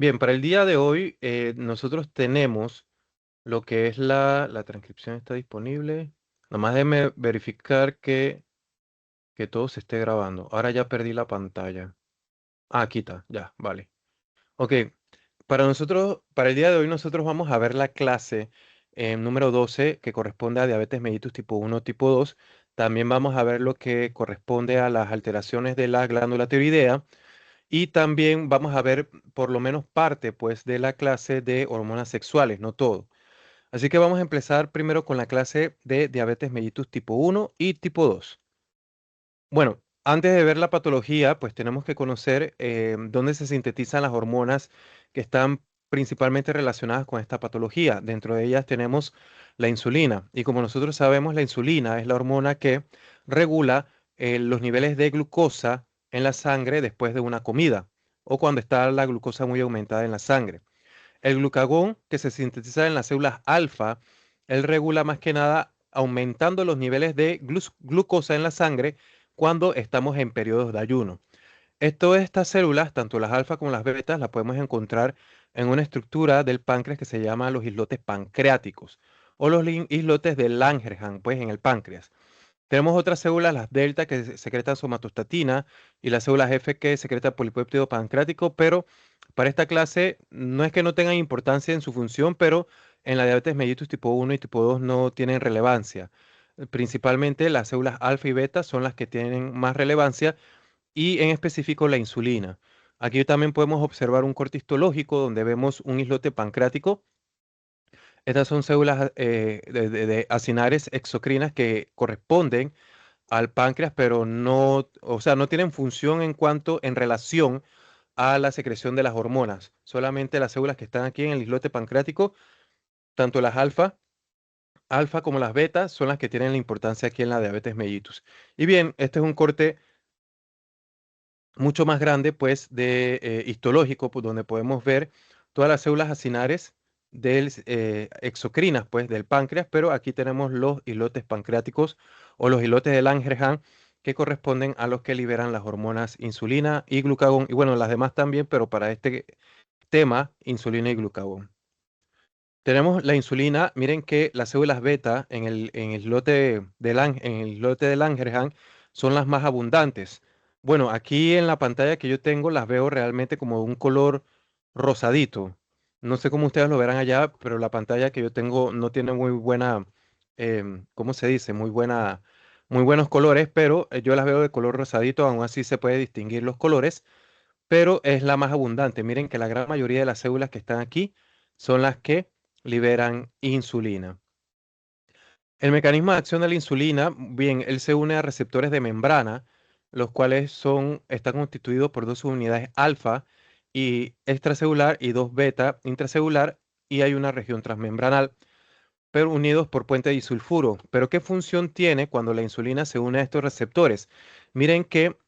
Bien, para el día de hoy nosotros tenemos lo que es la transcripción está disponible. Nomás déjeme verificar que todo se esté grabando. Ahora ya perdí la pantalla. Ah, aquí está, ya, vale. Ok, para el día de hoy nosotros vamos a ver la clase número 12 que corresponde a diabetes mellitus tipo 1, tipo 2. También vamos a ver lo que corresponde a las alteraciones de la glándula tiroidea. Y también vamos a ver por lo menos parte, pues, de la clase de hormonas sexuales, no todo. Así que vamos a empezar primero con la clase de diabetes mellitus tipo 1 y tipo 2. Bueno, antes de ver la patología, pues tenemos que conocer dónde se sintetizan las hormonas que están principalmente relacionadas con esta patología. Dentro de ellas tenemos la insulina. Y como nosotros sabemos, la insulina es la hormona que regula los niveles de glucosa en la sangre después de una comida o cuando está la glucosa muy aumentada en la sangre. El glucagón, que se sintetiza en las células alfa, él regula más que nada aumentando los niveles de glucosa en la sangre cuando estamos en periodos de ayuno. Estas células, tanto las alfa como las betas, las podemos encontrar en una estructura del páncreas que se llama los islotes pancreáticos o los islotes de Langerhans, pues en el páncreas. Tenemos otras células, las delta, que secretan somatostatina y las células F que secretan polipéptido pancreático, pero para esta clase no es que no tengan importancia en su función, pero en la diabetes mellitus tipo 1 y tipo 2 no tienen relevancia. Principalmente las células alfa y beta son las que tienen más relevancia y en específico la insulina. Aquí también podemos observar un corte histológico donde vemos un islote pancreático. Estas son células de acinares exocrinas que corresponden al páncreas, pero no, o sea, no tienen función en relación a la secreción de las hormonas. Solamente las células que están aquí en el islote pancreático, tanto las alfa como las betas, son las que tienen la importancia aquí en la diabetes mellitus. Y bien, este es un corte mucho más grande, pues, de histológico, pues, donde podemos ver todas las células acinares del exocrinas, pues, del páncreas, pero aquí tenemos los islotes pancreáticos o los islotes de Langerhans que corresponden a los que liberan las hormonas insulina y glucagón, y bueno, las demás también, pero para este tema, insulina y glucagón. Tenemos la insulina, miren que las células beta en el islote en el islote de Langerhans son las más abundantes. Bueno, aquí en la pantalla que yo tengo las veo realmente como de un color rosadito. No sé cómo ustedes lo verán allá, pero la pantalla que yo tengo no tiene muy buena, ¿cómo se dice? Muy buenos colores, pero yo las veo de color rosadito, aún así se puede distinguir los colores, pero es la más abundante. Miren que la gran mayoría de las células que están aquí son las que liberan insulina. El mecanismo de acción de la insulina, bien, él se une a receptores de membrana, los cuales están constituidos por dos unidades alfa y extracelular y dos beta intracelular, y hay una región transmembranal, pero unidos por puente disulfuro. Pero ¿qué función tiene cuando la insulina se une a estos receptores? Miren que,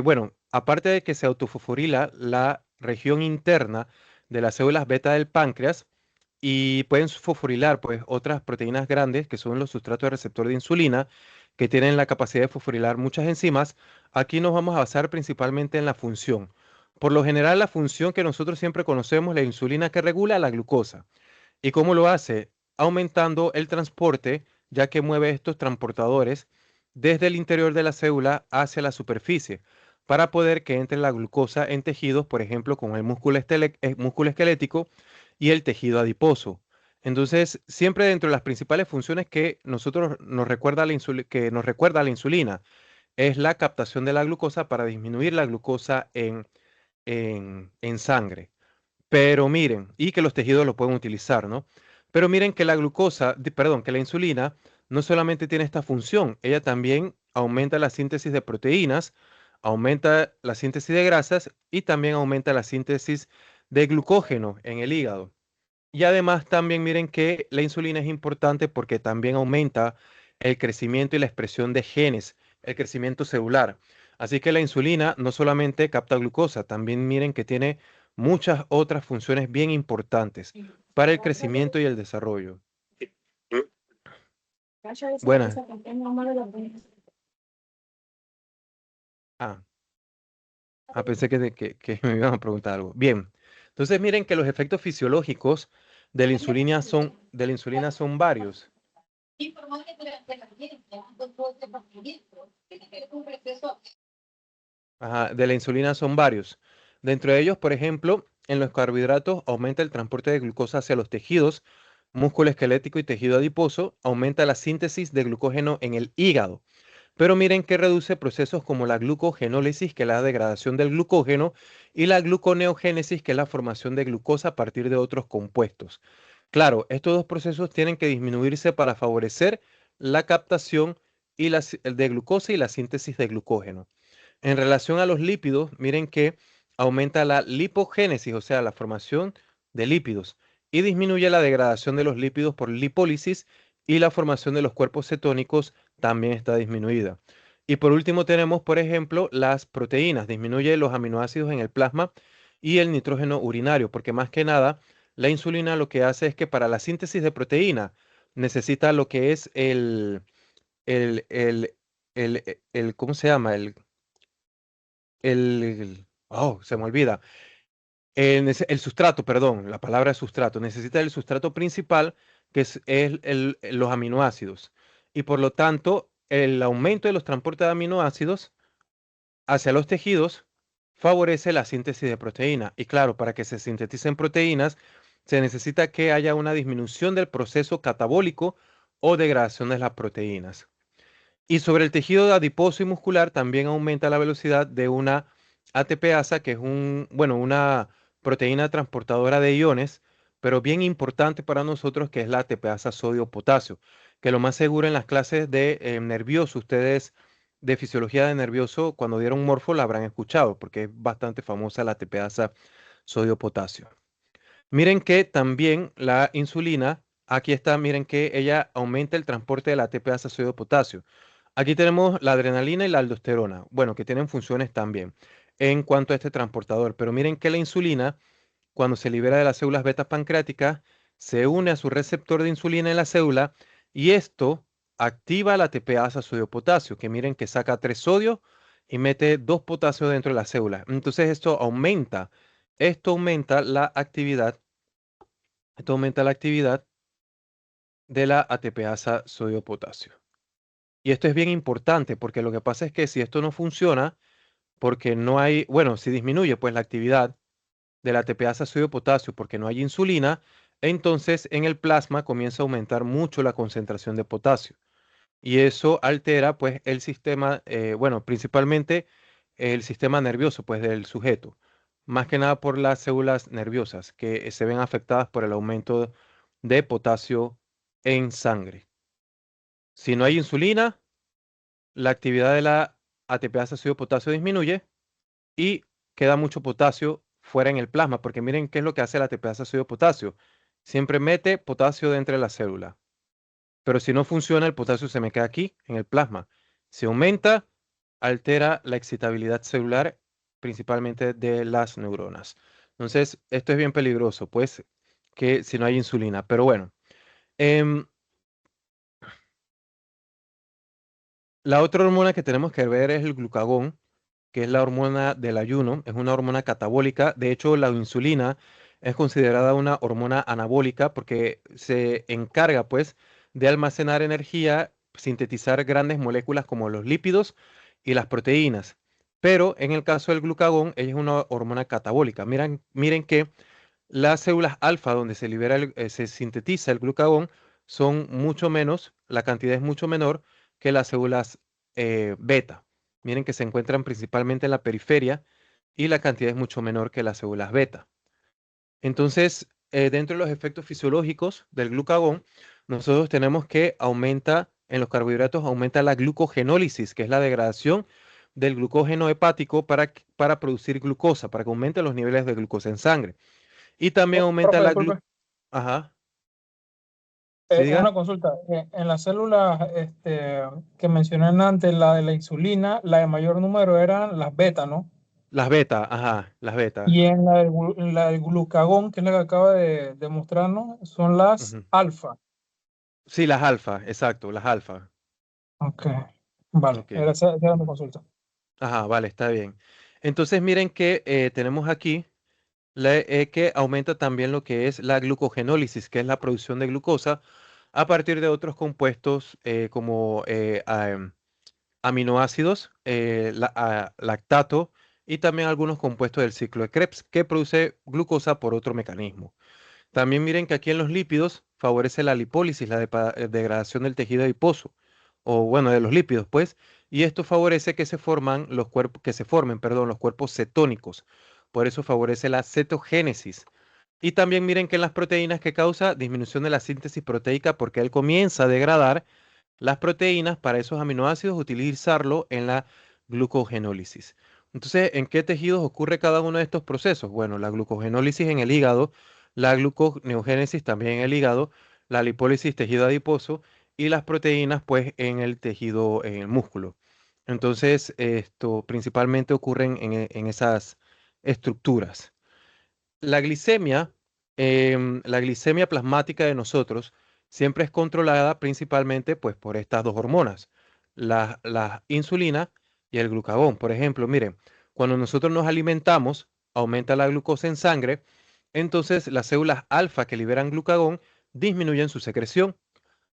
bueno, aparte de que se autofosforila la región interna de las células beta del páncreas y pueden fosforilar pues otras proteínas grandes que son los sustratos de receptor de insulina que tienen la capacidad de fosforilar muchas enzimas, aquí nos vamos a basar principalmente en la función. Por lo general, la función que nosotros siempre conocemos, la insulina que regula la glucosa. ¿Y cómo lo hace? Aumentando el transporte, ya que mueve estos transportadores desde el interior de la célula hacia la superficie, para poder que entre la glucosa en tejidos, por ejemplo, con el músculo esquelético y el tejido adiposo. Entonces, siempre dentro de las principales funciones que nosotros nos recuerda que nos recuerda la insulina es la captación de la glucosa para disminuir la glucosa en sangre. Pero miren, y que los tejidos lo pueden utilizar, ¿no? Pero miren que perdón, que la insulina no solamente tiene esta función, ella también aumenta la síntesis de proteínas, aumenta la síntesis de grasas y también aumenta la síntesis de glucógeno en el hígado. Y además también miren que la insulina es importante porque también aumenta el crecimiento y la expresión de genes, el crecimiento celular. Así que la insulina no solamente capta glucosa, también miren que tiene muchas otras funciones bien importantes para el crecimiento y el desarrollo. Buenas. Ah, pensé que me iban a preguntar algo. Bien. Entonces miren que los efectos fisiológicos de la insulina son varios. Ajá, de la insulina son varios. Dentro de ellos, por ejemplo, en los carbohidratos aumenta el transporte de glucosa hacia los tejidos, músculo esquelético y tejido adiposo, aumenta la síntesis de glucógeno en el hígado. Pero miren que reduce procesos como la glucogenólisis, que es la degradación del glucógeno, y la gluconeogénesis, que es la formación de glucosa a partir de otros compuestos. Claro, estos dos procesos tienen que disminuirse para favorecer la captación de glucosa y la síntesis de glucógeno. En relación a los lípidos, miren que aumenta la lipogénesis, o sea, la formación de lípidos, y disminuye la degradación de los lípidos por lipólisis y la formación de los cuerpos cetónicos también está disminuida. Y por último tenemos, por ejemplo, las proteínas. Disminuye los aminoácidos en el plasma y el nitrógeno urinario, porque más que nada, la insulina lo que hace es que para la síntesis de proteína necesita lo que es el, el, ¿cómo se llama? Se me olvida. El sustrato, perdón, la palabra es sustrato. Necesita el sustrato principal, que es los aminoácidos. Y por lo tanto, el aumento de los transportes de aminoácidos hacia los tejidos favorece la síntesis de proteína. Y claro, para que se sinteticen proteínas, se necesita que haya una disminución del proceso catabólico o degradación de las proteínas. Y sobre el tejido adiposo y muscular también aumenta la velocidad de una ATPasa, que es una proteína transportadora de iones, pero bien importante para nosotros, que es la ATPasa sodio-potasio, que lo más seguro en las clases de nervioso, ustedes de fisiología de nervioso, cuando dieron morfo, la habrán escuchado, porque es bastante famosa la ATPasa sodio-potasio. Miren que también la insulina, aquí está, miren que ella aumenta el transporte de la ATPasa sodio-potasio. Aquí tenemos la adrenalina y la aldosterona, bueno, que tienen funciones también en cuanto a este transportador, pero miren que la insulina, cuando se libera de las células beta pancreáticas, se une a su receptor de insulina en la célula y esto activa la ATPasa sodio-potasio, que miren que saca 3 sodios y mete 2 potasios dentro de la célula. Entonces esto aumenta la actividad, de la ATPasa sodio-potasio. Y esto es bien importante porque lo que pasa es que si esto no funciona, porque no hay, bueno, si disminuye pues la actividad de la ATPasa sodio-potasio porque no hay insulina, entonces en el plasma comienza a aumentar mucho la concentración de potasio. Y eso altera pues el sistema, principalmente el sistema nervioso pues del sujeto. Más que nada por las células nerviosas que se ven afectadas por el aumento de potasio en sangre. Si no hay insulina, la actividad de la ATPasa sodio-potasio disminuye y queda mucho potasio fuera en el plasma, porque miren qué es lo que hace la ATPasa sodio-potasio. Siempre mete potasio dentro de la célula, pero si no funciona, el potasio se me queda aquí en el plasma. Se aumenta, altera la excitabilidad celular, principalmente de las neuronas. Entonces, esto es bien peligroso, pues, que si no hay insulina. Pero bueno, em, la otra hormona que tenemos que ver es el glucagón, que es la hormona del ayuno, es una hormona catabólica. De hecho, la insulina es considerada una hormona anabólica porque se encarga, pues, de almacenar energía, sintetizar grandes moléculas como los lípidos y las proteínas. Pero en el caso del glucagón, ella es una hormona catabólica. Miren que las células alfa, donde se sintetiza el glucagón, son mucho menos, la cantidad es mucho menor que las células beta. Miren que se encuentran principalmente en la periferia y la cantidad es mucho menor que las células beta. Entonces, dentro de los efectos fisiológicos del glucagón, nosotros tenemos que en los carbohidratos aumenta la glucogenólisis, que es la degradación del glucógeno hepático para producir glucosa, para que aumenten los niveles de glucosa en sangre. Y también aumenta Profe, la disculpe, Ajá, ¿sí diga? una consulta. En las células que mencioné antes, la de la insulina, la de mayor número eran las beta, ¿no? Las beta, ajá, las beta. Y en la del glucagón, que es la que acaba de mostrarnos, son las Ujú. alfa. Sí, las alfa, exacto, las alfa. Ok, vale, Ok. esa era mi Ujú. consulta. Ajá, vale, está bien. Entonces miren que tenemos aquí. que aumenta también lo que es la glucogenólisis, que es la producción de glucosa a partir de otros compuestos como aminoácidos, lactato y también algunos compuestos del ciclo de Krebs que produce glucosa por otro mecanismo. También miren que aquí en los lípidos favorece la lipólisis, la degradación del tejido adiposo, o bueno, de los lípidos, pues, y esto favorece que se forman los cuerpos, que se formen, perdón, los cuerpos cetónicos. Por eso favorece la cetogénesis. Y también miren que en las proteínas que causa disminución de la síntesis proteica porque él comienza a degradar las proteínas para esos aminoácidos, utilizarlo en la glucogenólisis. Entonces, ¿en qué tejidos ocurre cada uno de estos procesos? Bueno, la glucogenólisis en el hígado, la gluconeogénesis también en el hígado, la lipólisis tejido adiposo y las proteínas pues en el tejido, en el músculo. Entonces, esto principalmente ocurren en esas estructuras. La glicemia plasmática de nosotros siempre es controlada principalmente pues, por estas dos hormonas, la insulina y el glucagón. Por ejemplo, miren, cuando nosotros nos alimentamos, aumenta la glucosa en sangre, entonces las células alfa que liberan glucagón disminuyen su secreción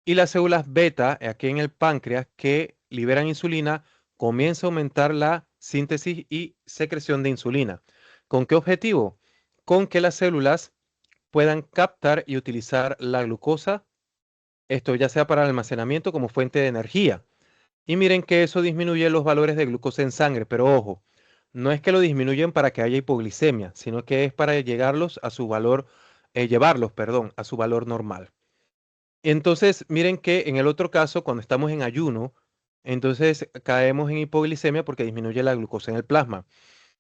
y las células beta, aquí en el páncreas, que liberan insulina, comienza a aumentar la síntesis y secreción de insulina. ¿Con qué objetivo? Con que las células puedan captar y utilizar la glucosa, esto ya sea para el almacenamiento como fuente de energía. Y miren que eso disminuye los valores de glucosa en sangre, pero ojo, no es que lo disminuyen para que haya hipoglicemia, sino que es para llegarlos a su valor, llevarlos, perdón, a su valor normal. Entonces, miren que en el otro caso, cuando estamos en ayuno, entonces caemos en hipoglicemia porque disminuye la glucosa en el plasma.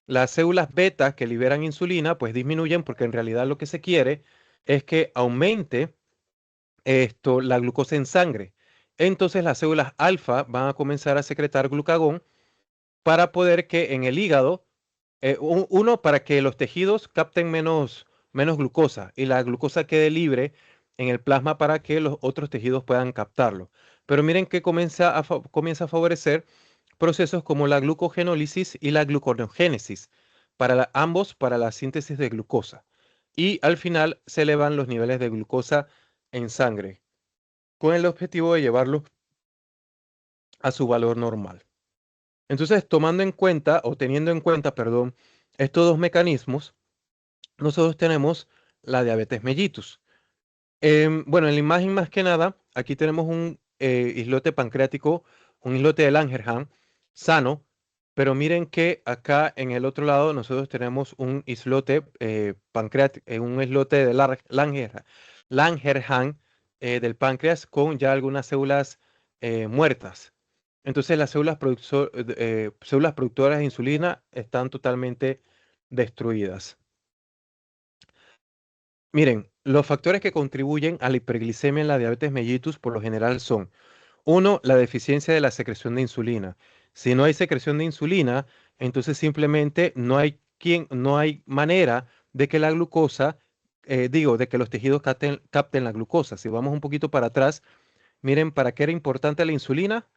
Las células beta que liberan insulina, pues disminuyen porque en realidad lo que se quiere es que aumente la glucosa en sangre. Entonces las células alfa van a comenzar a secretar glucagón para poder que en el hígado, uno, para que los tejidos capten menos glucosa y la glucosa quede libre en el plasma para que los otros tejidos puedan captarlo. Pero miren que comienza a favorecer procesos como la glucogenólisis y la gluconeogénesis, ambos para la síntesis de glucosa. Y al final se elevan los niveles de glucosa en sangre, con el objetivo de llevarlos a su valor normal. Entonces, tomando en cuenta, o teniendo en cuenta, perdón, estos dos mecanismos, nosotros tenemos la diabetes mellitus. Bueno, en la imagen más que nada, aquí tenemos un islote pancreático, un islote de Langerhans sano, pero miren que acá en el otro lado nosotros tenemos un islote pancreático, un islote de Langerhans del páncreas con ya algunas células muertas. Entonces las células productoras de insulina están totalmente destruidas. Miren, los factores que contribuyen a la hiperglicemia en la diabetes mellitus por lo general son, uno, la deficiencia de la secreción de insulina. Si no hay secreción de insulina, entonces simplemente no hay manera de que la glucosa, de que los tejidos capten la glucosa. Si vamos un poquito para atrás, miren, ¿para qué era importante la insulina?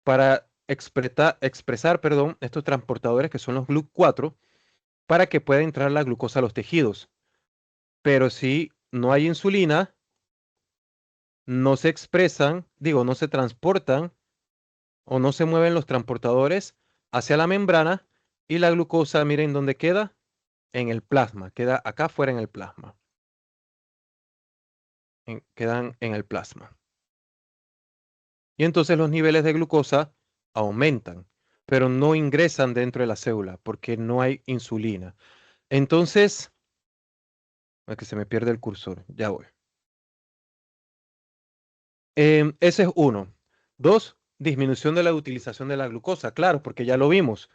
Para expresar, perdón, estos transportadores que son los GLUT4 para que pueda entrar la glucosa a los tejidos. Pero si no hay insulina, no se expresan, no se transportan o no se mueven los transportadores hacia la membrana y la glucosa, miren dónde queda, en el plasma, queda acá fuera en el plasma. Quedan en el plasma. Y entonces los niveles de glucosa aumentan, pero no ingresan dentro de la célula porque no hay insulina. Entonces, es que se me pierde el cursor, ya voy. Ese es uno. Dos, disminución de la utilización de la glucosa, claro, porque ya lo vimos,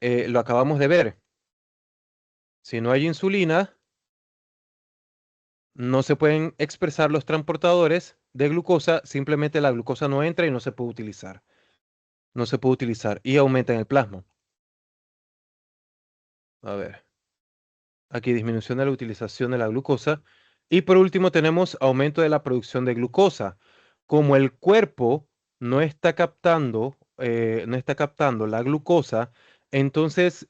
lo acabamos de ver. Si no hay insulina, no se pueden expresar los transportadores de glucosa, simplemente la glucosa no entra y no se puede utilizar. No se puede utilizar y aumenta en el plasma. A ver, aquí disminución de la utilización de la glucosa. Y por último tenemos aumento de la producción de glucosa. Como el cuerpo no está captando la glucosa Entonces,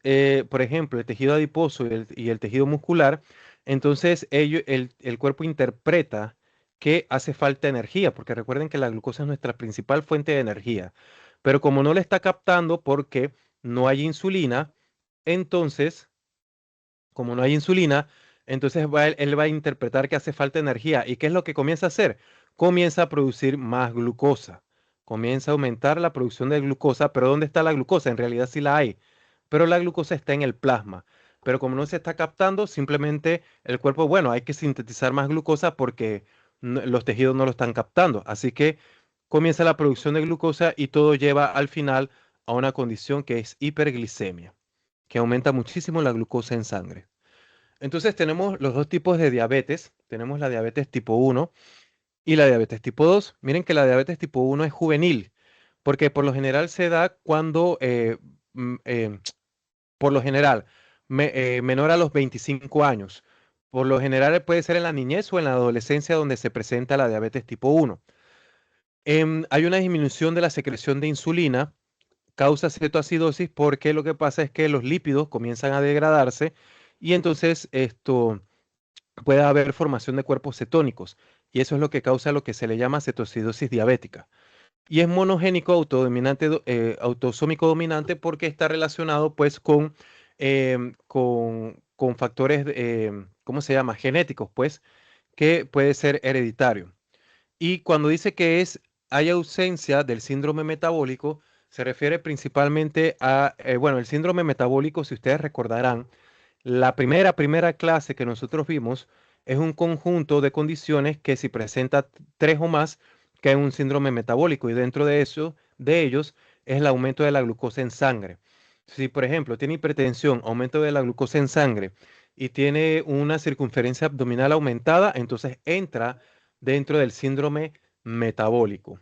por ejemplo, el tejido adiposo y el tejido muscular, entonces el cuerpo interpreta que hace falta energía, porque recuerden que la glucosa es nuestra principal fuente de energía. Pero como no le está captando porque no hay insulina, entonces como no hay insulina, entonces él va a interpretar que hace falta energía. ¿Y qué es lo que comienza a hacer? Comienza a producir más glucosa. Comienza a aumentar la producción de glucosa, pero ¿dónde está la glucosa? En realidad sí la hay, pero la glucosa está en el plasma. Pero como no se está captando, simplemente el cuerpo, bueno, hay que sintetizar más glucosa porque los tejidos no lo están captando. Así que comienza la producción de glucosa y todo lleva al final a una condición que es hiperglicemia, que aumenta muchísimo la glucosa en sangre. Entonces tenemos los dos tipos de diabetes. Tenemos la diabetes tipo 1 y la diabetes tipo 2. Miren que la diabetes tipo 1 es juvenil, porque por lo general se da cuando, mm, eh, por lo general, menor a los 25 años. Por lo general puede ser en la niñez o en la adolescencia donde se presenta la diabetes tipo 1. Hay una disminución de la secreción de insulina, causa cetoacidosis porque lo que pasa es que los lípidos comienzan a degradarse y entonces esto puede haber formación de cuerpos cetónicos y eso es lo que causa lo que se le llama cetoacidosis diabética. Y es monogénico autodominante, autosómico dominante porque está relacionado pues con factores, ¿cómo se llama? Genéticos, pues, que puede ser hereditario. Y cuando dice que hay ausencia del síndrome metabólico, se refiere principalmente a, bueno, el síndrome metabólico, si ustedes recordarán, la primera clase que nosotros vimos es un conjunto de condiciones que si presenta tres o más, que hay un síndrome metabólico y dentro de eso, de ellos, es el aumento de la glucosa en sangre. Si, por ejemplo, tiene hipertensión, aumento de la glucosa en sangre y tiene una circunferencia abdominal aumentada, entonces entra dentro del síndrome metabólico.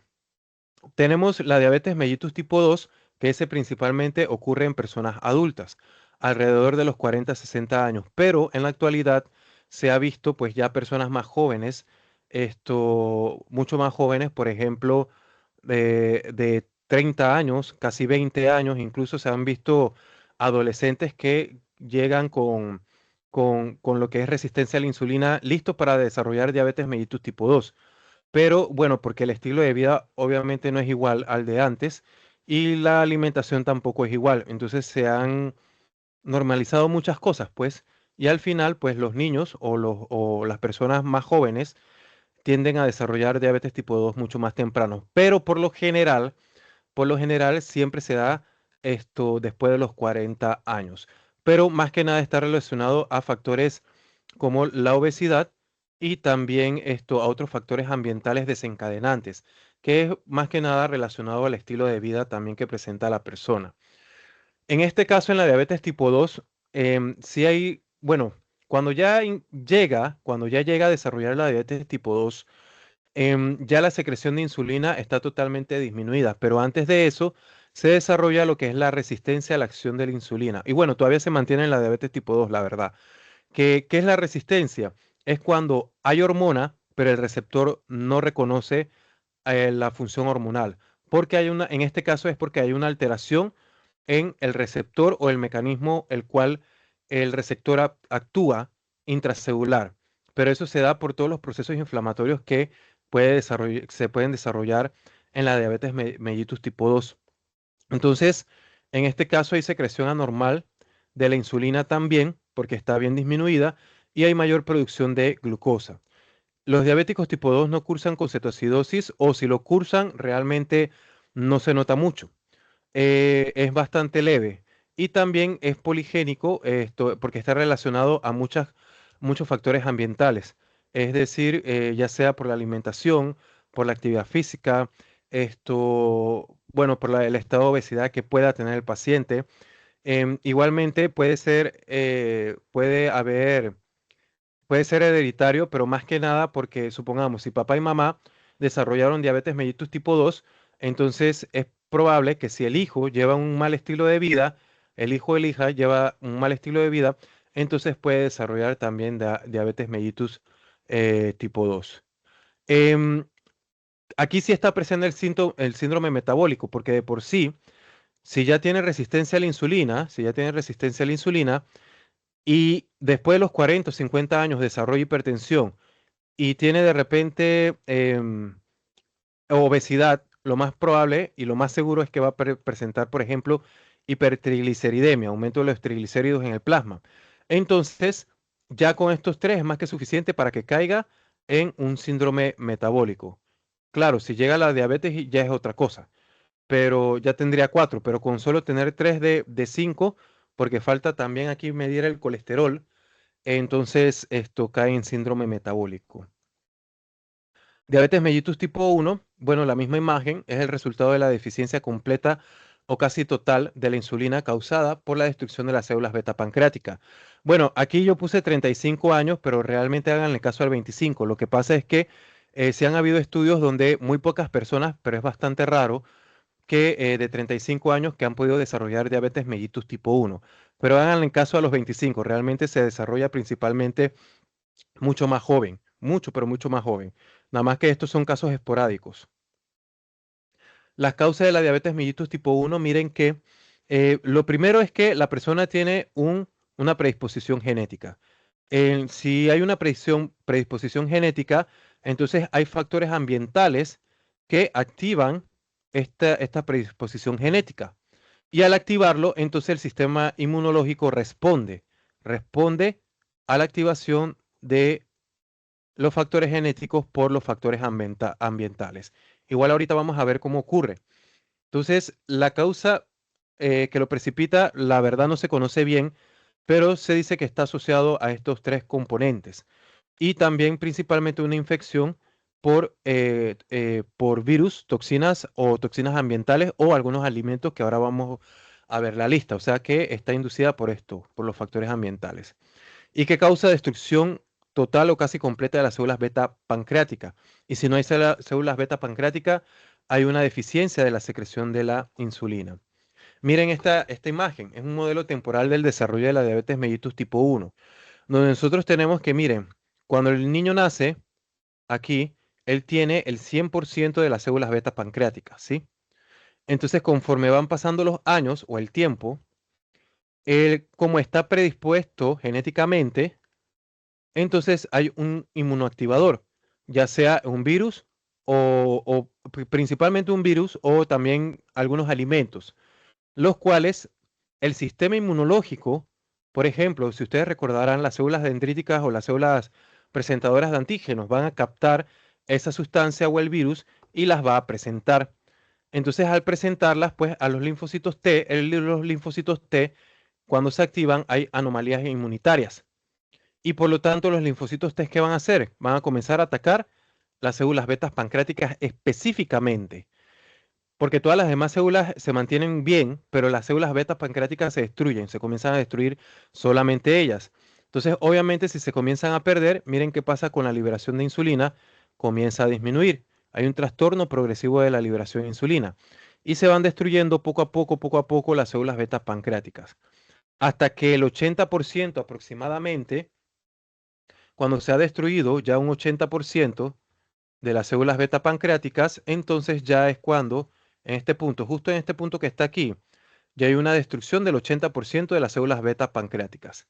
Tenemos la diabetes mellitus tipo 2, que ese principalmente ocurre en personas adultas, alrededor de los 40 60 años, pero en la actualidad se ha visto pues ya personas más jóvenes, mucho más jóvenes, por ejemplo, de 30 años, casi 20 años, incluso se han visto adolescentes que llegan con lo que es resistencia a la insulina, listos para desarrollar diabetes mellitus tipo 2. Pero bueno, porque el estilo de vida obviamente no es igual al de antes y la alimentación tampoco es igual. Entonces se han normalizado muchas cosas, pues, y al final, pues los niños o las personas más jóvenes tienden a desarrollar diabetes tipo 2 mucho más temprano. Pero por lo general siempre se da esto después de los 40 años. Pero más que nada está relacionado a factores como la obesidad y también a otros factores ambientales desencadenantes, que es más que nada relacionado al estilo de vida también que presenta la persona. En este caso, en la diabetes tipo 2, sí hay, bueno, cuando ya llega a desarrollar la diabetes tipo 2, ya la secreción de insulina está totalmente disminuida, pero antes de eso se desarrolla lo que es la resistencia a la acción de la insulina. Y bueno, todavía se mantiene en la diabetes tipo 2, la verdad. ¿Qué es la resistencia? Es cuando hay hormona, pero el receptor no reconoce la función hormonal. En este caso es porque hay una alteración en el receptor o el mecanismo el cual el receptor actúa intracelular. Pero eso se da por todos los procesos inflamatorios que se pueden desarrollar en la diabetes mellitus tipo 2. Entonces, en este caso hay secreción anormal de la insulina también, porque está bien disminuida, y hay mayor producción de glucosa. Los diabéticos tipo 2 no cursan con cetoacidosis o si lo cursan realmente no se nota mucho. Es bastante leve y también es poligénico porque está relacionado a muchos factores ambientales. Es decir, ya sea por la alimentación, por la actividad física, bueno, por el estado de obesidad que pueda tener el paciente. Igualmente puede ser hereditario, pero más que nada porque supongamos, si papá y mamá desarrollaron diabetes mellitus tipo 2, entonces es probable que si el hijo lleva un mal estilo de vida, el hijo o la hija lleva un mal estilo de vida, entonces puede desarrollar también diabetes mellitus tipo 2. Em, Aquí sí está presente el síndrome metabólico, porque de por sí Si ya tiene resistencia a la insulina, si ya tiene resistencia a la insulina y después de los 40 o 50 años desarrolla hipertensión y tiene de repente obesidad, lo más probable y lo más seguro es que va a presentar, por ejemplo, hipertrigliceridemia, aumento de los triglicéridos en el plasma. Entonces, ya con estos tres es más que suficiente para que caiga en un síndrome metabólico. Claro, si llega a la diabetes ya es otra cosa, pero ya tendría cuatro, pero con solo tener tres de cinco, porque falta también aquí medir el colesterol, entonces esto cae en síndrome metabólico. Diabetes mellitus tipo 1, bueno, la misma imagen es el resultado de la deficiencia completa o casi total de la insulina causada por la destrucción de las células beta pancreáticas. Bueno, aquí yo puse 35 años, pero realmente háganle caso al 25. Lo que pasa es que sí han habido estudios donde muy pocas personas, pero es bastante raro, que de 35 años que han podido desarrollar diabetes mellitus tipo 1. Pero háganle caso a los 25. Realmente se desarrolla principalmente mucho más joven, mucho, pero mucho más joven. Nada más que estos son casos esporádicos. Las causas de la diabetes mellitus tipo 1, miren que lo primero es que la persona tiene una predisposición genética. Si hay una predisposición genética, entonces hay factores ambientales que activan esta predisposición genética. Y al activarlo, entonces el sistema inmunológico responde a la activación de los factores genéticos por los factores ambientales. Igual ahorita vamos a ver cómo ocurre. Entonces, la causa que lo precipita, la verdad no se conoce bien, pero se dice que está asociado a estos tres componentes. Y también principalmente una infección por virus, toxinas o toxinas ambientales o algunos alimentos que ahora vamos a ver la lista. O sea que está inducida por esto, por los factores ambientales y que causa destrucción total o casi completa de las células beta pancreáticas. Y si no hay células beta pancreáticas, hay una deficiencia de la secreción de la insulina. Miren esta imagen, es un modelo temporal del desarrollo de la diabetes mellitus tipo 1, donde nosotros tenemos que, miren, cuando el niño nace, aquí, él tiene el 100% de las células beta pancreáticas, ¿sí? Entonces, conforme van pasando los años o el tiempo, él, como está predispuesto genéticamente, entonces hay un inmunoactivador, ya sea un virus o principalmente un virus o también algunos alimentos, los cuales el sistema inmunológico, por ejemplo, si ustedes recordarán las células dendríticas o las células presentadoras de antígenos, van a captar esa sustancia o el virus y las va a presentar. Entonces, al presentarlas, pues a los linfocitos T, los linfocitos T, cuando se activan, hay anomalías inmunitarias. Y por lo tanto, los linfocitos T, ¿qué van a hacer? Van a comenzar a atacar las células betas pancreáticas específicamente, porque todas las demás células se mantienen bien, pero las células betas pancreáticas se destruyen, se comienzan a destruir solamente ellas. Entonces, obviamente, si se comienzan a perder, miren qué pasa con la liberación de insulina, comienza a disminuir. Hay un trastorno progresivo de la liberación de insulina y se van destruyendo poco a poco las células betas pancreáticas, hasta que el 80% aproximadamente, cuando se ha destruido ya un 80% de las células beta pancreáticas, entonces ya es cuando, en este punto, justo en este punto que está aquí, ya hay una destrucción del 80% de las células beta pancreáticas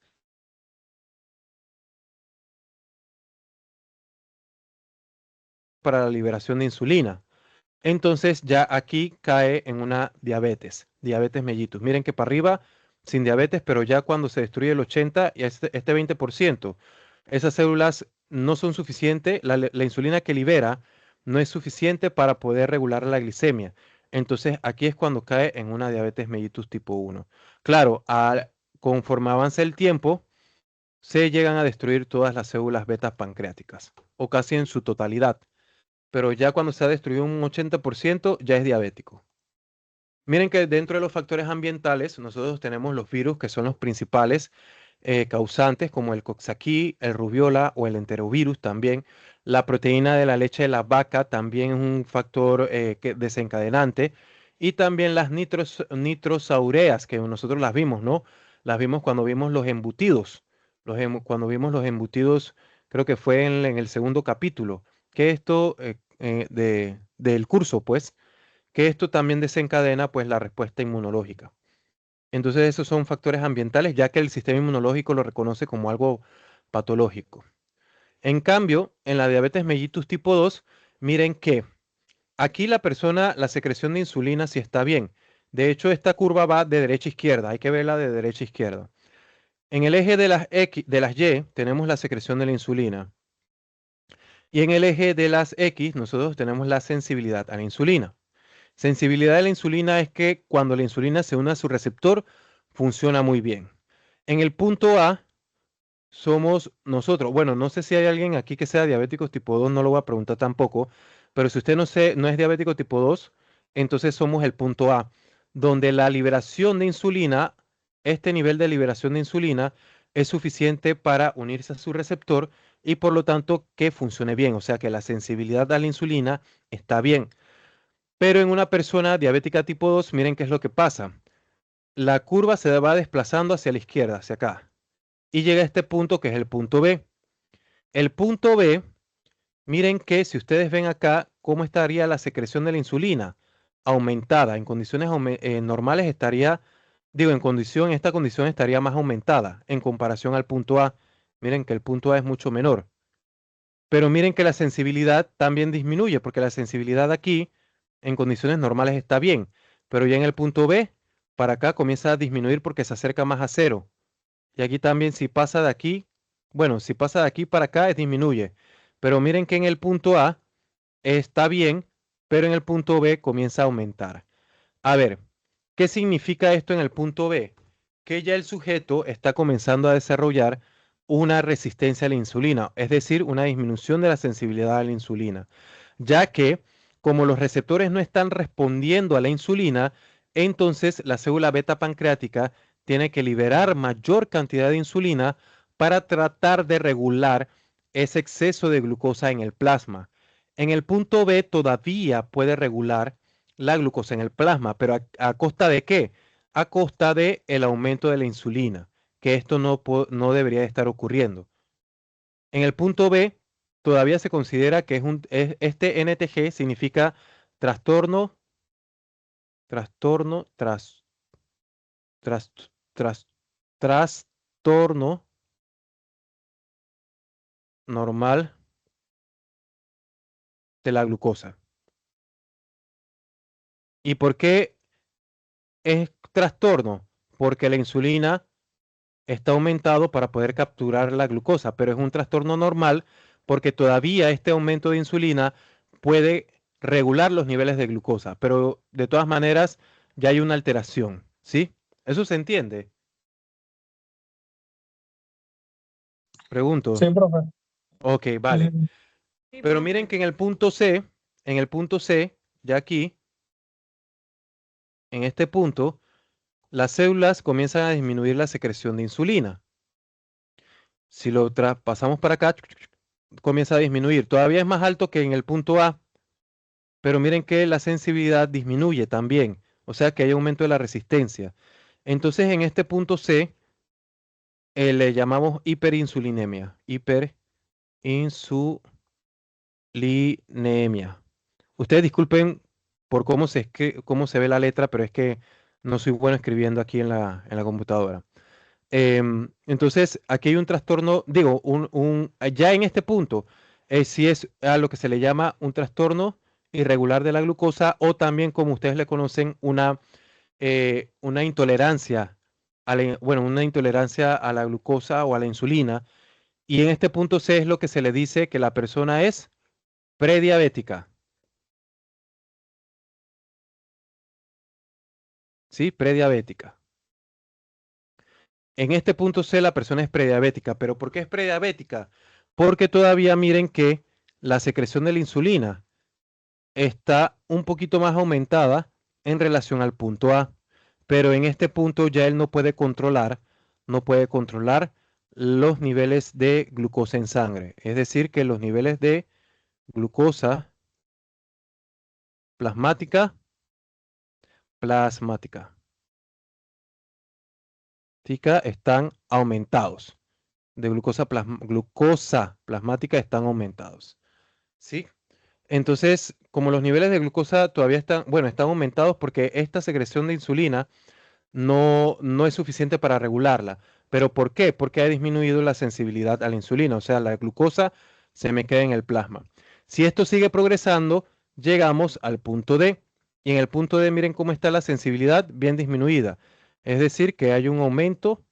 para la liberación de insulina. Entonces ya aquí cae en una diabetes mellitus. Miren que para arriba sin diabetes, pero ya cuando se destruye el 80 y este 20%, esas células no son suficientes, la insulina que libera no es suficiente para poder regular la glicemia. Entonces aquí es cuando cae en una diabetes mellitus tipo 1. Claro, conforme avanza el tiempo, se llegan a destruir todas las células beta pancreáticas, o casi en su totalidad, pero ya cuando se ha destruido un 80% ya es diabético. Miren que dentro de los factores ambientales nosotros tenemos los virus que son los principales causantes como el Coxsackie, el rubiola o el enterovirus también. La proteína de la leche de la vaca también es un factor desencadenante. Y también las nitrosaureas, que nosotros las vimos, ¿no? Las vimos cuando vimos los embutidos. Cuando vimos los embutidos, creo que fue en el segundo capítulo, que esto del curso, pues que esto también desencadena pues la respuesta inmunológica. Entonces esos son factores ambientales, ya que el sistema inmunológico lo reconoce como algo patológico. En cambio, en la diabetes mellitus tipo 2, miren que aquí la persona, la secreción de insulina sí está bien. De hecho, esta curva va de derecha a izquierda, hay que verla de derecha a izquierda. En el eje de las X, de las Y tenemos la secreción de la insulina. Y en el eje de las X nosotros tenemos la sensibilidad a la insulina. Sensibilidad a la insulina es que cuando la insulina se une a su receptor, funciona muy bien. En el punto A somos nosotros. Bueno, no sé si hay alguien aquí que sea diabético tipo 2, no lo voy a preguntar tampoco, pero si usted no es diabético tipo 2, entonces somos el punto A, donde la liberación de insulina, este nivel de liberación de insulina es suficiente para unirse a su receptor y por lo tanto que funcione bien, o sea que la sensibilidad a la insulina está bien. Pero en una persona diabética tipo 2, miren qué es lo que pasa. La curva se va desplazando hacia la izquierda, hacia acá, y llega a este punto que es el punto B. El punto B, miren que si ustedes ven acá cómo estaría la secreción de la insulina aumentada. En condiciones normales estaría, digo, en esta condición estaría más aumentada en comparación al punto A. Miren que el punto A es mucho menor. Pero miren que la sensibilidad también disminuye, porque la sensibilidad aquí en condiciones normales está bien. Pero ya en el punto B, para acá comienza a disminuir porque se acerca más a cero. Y aquí también si pasa de aquí, bueno, si pasa de aquí para acá, disminuye. Pero miren que en el punto A está bien, pero en el punto B comienza a aumentar. A ver, ¿qué significa esto en el punto B? Que ya el sujeto está comenzando a desarrollar una resistencia a la insulina, es decir, una disminución de la sensibilidad a la insulina, ya que como los receptores no están respondiendo a la insulina, entonces la célula beta pancreática tiene que liberar mayor cantidad de insulina para tratar de regular ese exceso de glucosa en el plasma. En el punto B todavía puede regular la glucosa en el plasma, pero ¿a costa de qué? A costa de el aumento de la insulina, que esto no debería de estar ocurriendo. En el punto B todavía se considera que este NTG significa trastorno, trastorno, tras, tras, tras, trastorno normal de la glucosa. ¿Y por qué es trastorno? Porque la insulina está aumentado para poder capturar la glucosa, pero es un trastorno normal porque todavía este aumento de insulina puede regular los niveles de glucosa, pero de todas maneras ya hay una alteración, ¿sí? ¿Eso se entiende? Pregunto. Sí, profe. Ok, Sí, sí, vale. sí. Pero miren que en el punto C, ya aquí, en este punto, las células comienzan a disminuir la secreción de insulina. Si lo pasamos para acá, comienza a disminuir. Todavía es más alto que en el punto A, pero miren que la sensibilidad disminuye también, o sea que hay aumento de la resistencia. Entonces en este punto C le llamamos hiperinsulinemia, hiperinsulinemia. Ustedes disculpen por cómo se ve la letra, pero es que no soy bueno escribiendo aquí en la computadora. Entonces, aquí hay un trastorno, digo, ya en este punto, sí es a lo que se le llama un trastorno irregular de la glucosa o también, como ustedes le conocen, una intolerancia bueno, una intolerancia a la glucosa o a la insulina. Y en este punto C es lo que se le dice que la persona es prediabética. ¿Sí? Prediabética. En este punto C la persona es prediabética, pero ¿por qué es prediabética? Porque todavía miren que la secreción de la insulina está un poquito más aumentada en relación al punto A, pero en este punto ya él no puede controlar los niveles de glucosa en sangre, es decir, que los niveles de glucosa plasmática, plasmática, están aumentados. De glucosa plasmática están aumentados. ¿Sí? Entonces, como los niveles de glucosa todavía están, bueno, están aumentados porque esta secreción de insulina no es suficiente para regularla. ¿Pero por qué? Porque ha disminuido la sensibilidad a la insulina, o sea, la glucosa se me queda en el plasma. Si esto sigue progresando, llegamos al punto D. Y en el punto D, miren cómo está la sensibilidad bien disminuida. Es decir, que hay un aumento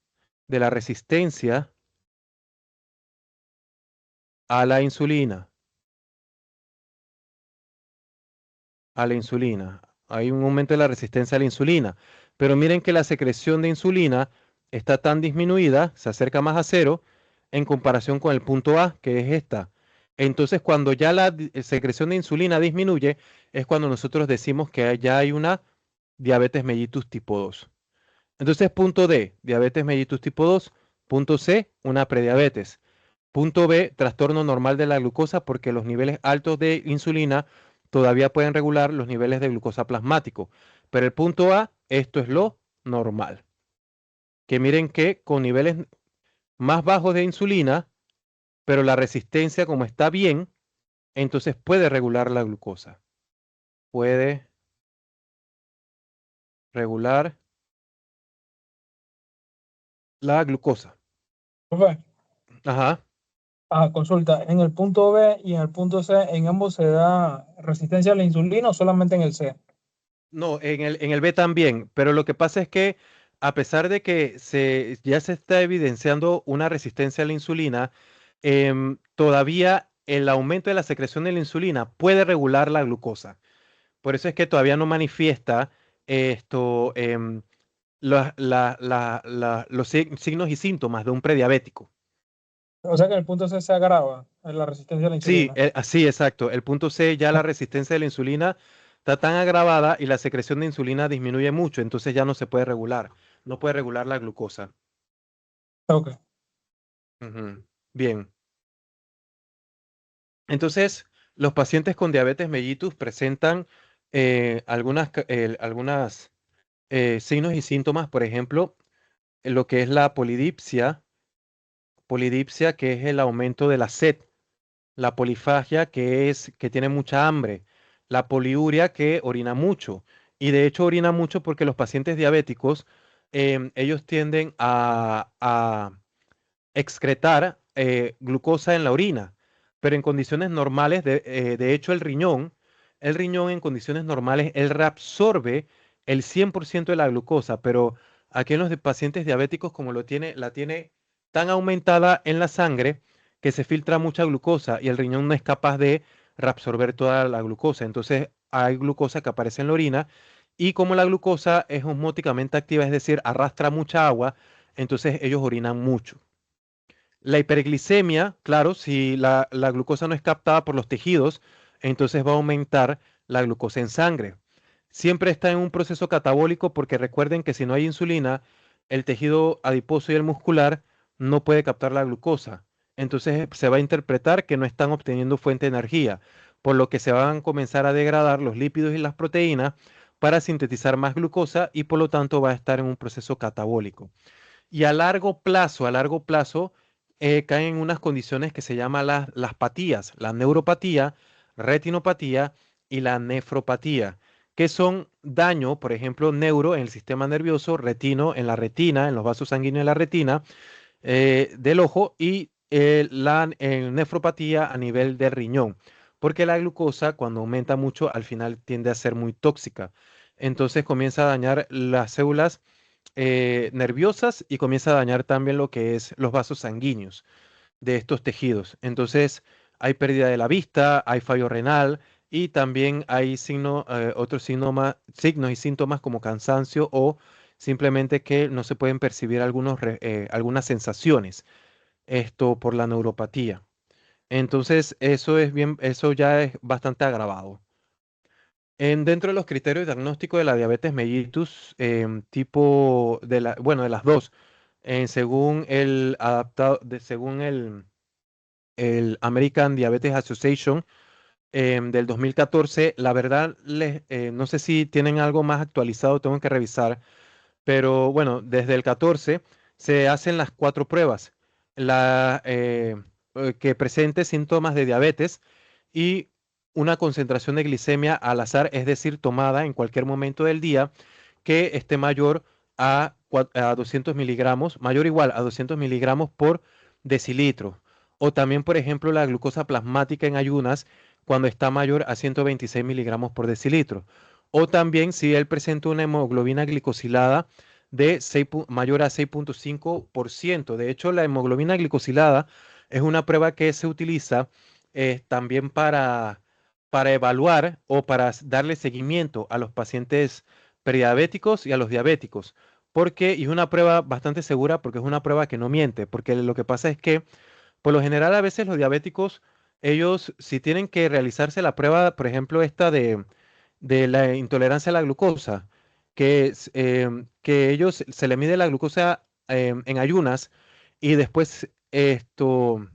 de la resistencia a la insulina. A la insulina. Hay un aumento de la resistencia a la insulina. Pero miren que la secreción de insulina está tan disminuida, se acerca más a cero, en comparación con el punto A, que es esta. Entonces, cuando ya la secreción de insulina disminuye, es cuando nosotros decimos que ya hay una diabetes mellitus tipo 2. Entonces, punto D, diabetes mellitus tipo 2. Punto C, una prediabetes. Punto B, trastorno normal de la glucosa porque los niveles altos de insulina todavía pueden regular los niveles de glucosa plasmático. Pero el punto A, esto es lo normal. Que miren que con niveles más bajos de insulina, pero la resistencia como está bien, entonces puede regular la glucosa. Puede regular la glucosa. Profe, Ajá. consulta, en el punto B y en el punto C, ¿en ambos se da resistencia a la insulina o solamente en el C? No, en el B también, pero lo que pasa es que a pesar de que ya se está evidenciando una resistencia a la insulina, todavía el aumento de la secreción de la insulina puede regular la glucosa. Por eso es que todavía no manifiesta esto, los signos y síntomas de un prediabético. O sea que en el punto C se agrava la resistencia a la Sí, insulina. así, exacto. El punto C, ya la resistencia de la insulina está tan agravada y la secreción de insulina disminuye mucho, entonces ya no se puede regular, no puede regular la glucosa. Ok. Ujú. Bien, entonces los pacientes con diabetes mellitus presentan algunas signos y síntomas, por ejemplo, lo que es la polidipsia, que es el aumento de la sed, la polifagia, que es que tiene mucha hambre, la poliuria, que orina mucho. Y de hecho orina mucho porque los pacientes diabéticos, ellos tienden a excretar glucosa en la orina, pero en condiciones normales, de hecho el riñón en condiciones normales, él reabsorbe el 100% de la glucosa, pero aquí en los pacientes diabéticos, como la tiene tan aumentada en la sangre, que se filtra mucha glucosa y el riñón no es capaz de reabsorber toda la glucosa, entonces hay glucosa que aparece en la orina y como la glucosa es osmóticamente activa, es decir, arrastra mucha agua, entonces ellos orinan mucho. La hiperglicemia, claro, si la glucosa no es captada por los tejidos, entonces va a aumentar la glucosa en sangre. Siempre está en un proceso catabólico porque recuerden que si no hay insulina, el tejido adiposo y el muscular no puede captar la glucosa. Entonces se va a interpretar que no están obteniendo fuente de energía, por lo que se van a comenzar a degradar los lípidos y las proteínas para sintetizar más glucosa y por lo tanto va a estar en un proceso catabólico. Y a largo plazo, caen en unas condiciones que se llaman las patías, la neuropatía, retinopatía y la nefropatía, que son daño, por ejemplo, neuro en el sistema nervioso, retino en la retina, en los vasos sanguíneos de la retina del ojo y la nefropatía a nivel del riñón, porque la glucosa cuando aumenta mucho al final tiende a ser muy tóxica. Entonces comienza a dañar las células nerviosas y comienza a dañar también lo que es los vasos sanguíneos de estos tejidos. Entonces hay pérdida de la vista, hay fallo renal y también hay otros signos y síntomas como cansancio o simplemente que no se pueden percibir algunas sensaciones, esto por la neuropatía. Entonces eso ya es bastante agravado. Dentro de los criterios diagnósticos de la diabetes mellitus, bueno, de las dos, según el adaptado, según el American Diabetes Association del 2014, la verdad, no sé si tienen algo más actualizado, tengo que revisar, pero bueno, desde el 14 se hacen las cuatro pruebas, que presente síntomas de diabetes y una concentración de glicemia al azar, es decir, tomada en cualquier momento del día, que esté mayor a 200 miligramos, mayor o igual a 200 miligramos por decilitro. O también, por ejemplo, la glucosa plasmática en ayunas cuando está mayor a 126 miligramos por decilitro. O también si él presenta una hemoglobina glicosilada de mayor a 6,5%. De hecho, la hemoglobina glicosilada es una prueba que se utiliza también para evaluar o para darle seguimiento a los pacientes prediabéticos y a los diabéticos. Y es una prueba bastante segura porque es una prueba que no miente, porque lo que pasa es que por lo general a veces los diabéticos, ellos si tienen que realizarse la prueba, por ejemplo, esta de la intolerancia a la glucosa, que ellos se le mide la glucosa en ayunas y después esto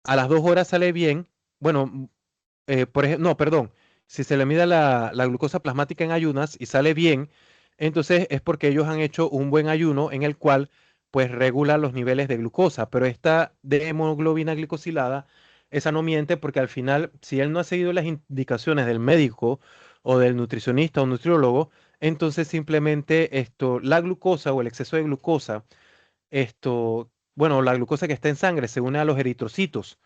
a las 2 horas sale bien. Bueno, por ejemplo, no, perdón, si se le mide la glucosa plasmática en ayunas y sale bien, entonces es porque ellos han hecho un buen ayuno en el cual pues regula los niveles de glucosa, pero esta de hemoglobina glicosilada, esa no miente porque al final, si él no ha seguido las indicaciones del médico o del nutricionista o nutriólogo, entonces simplemente la glucosa o el exceso de glucosa, bueno, la glucosa que está en sangre se une a los eritrocitos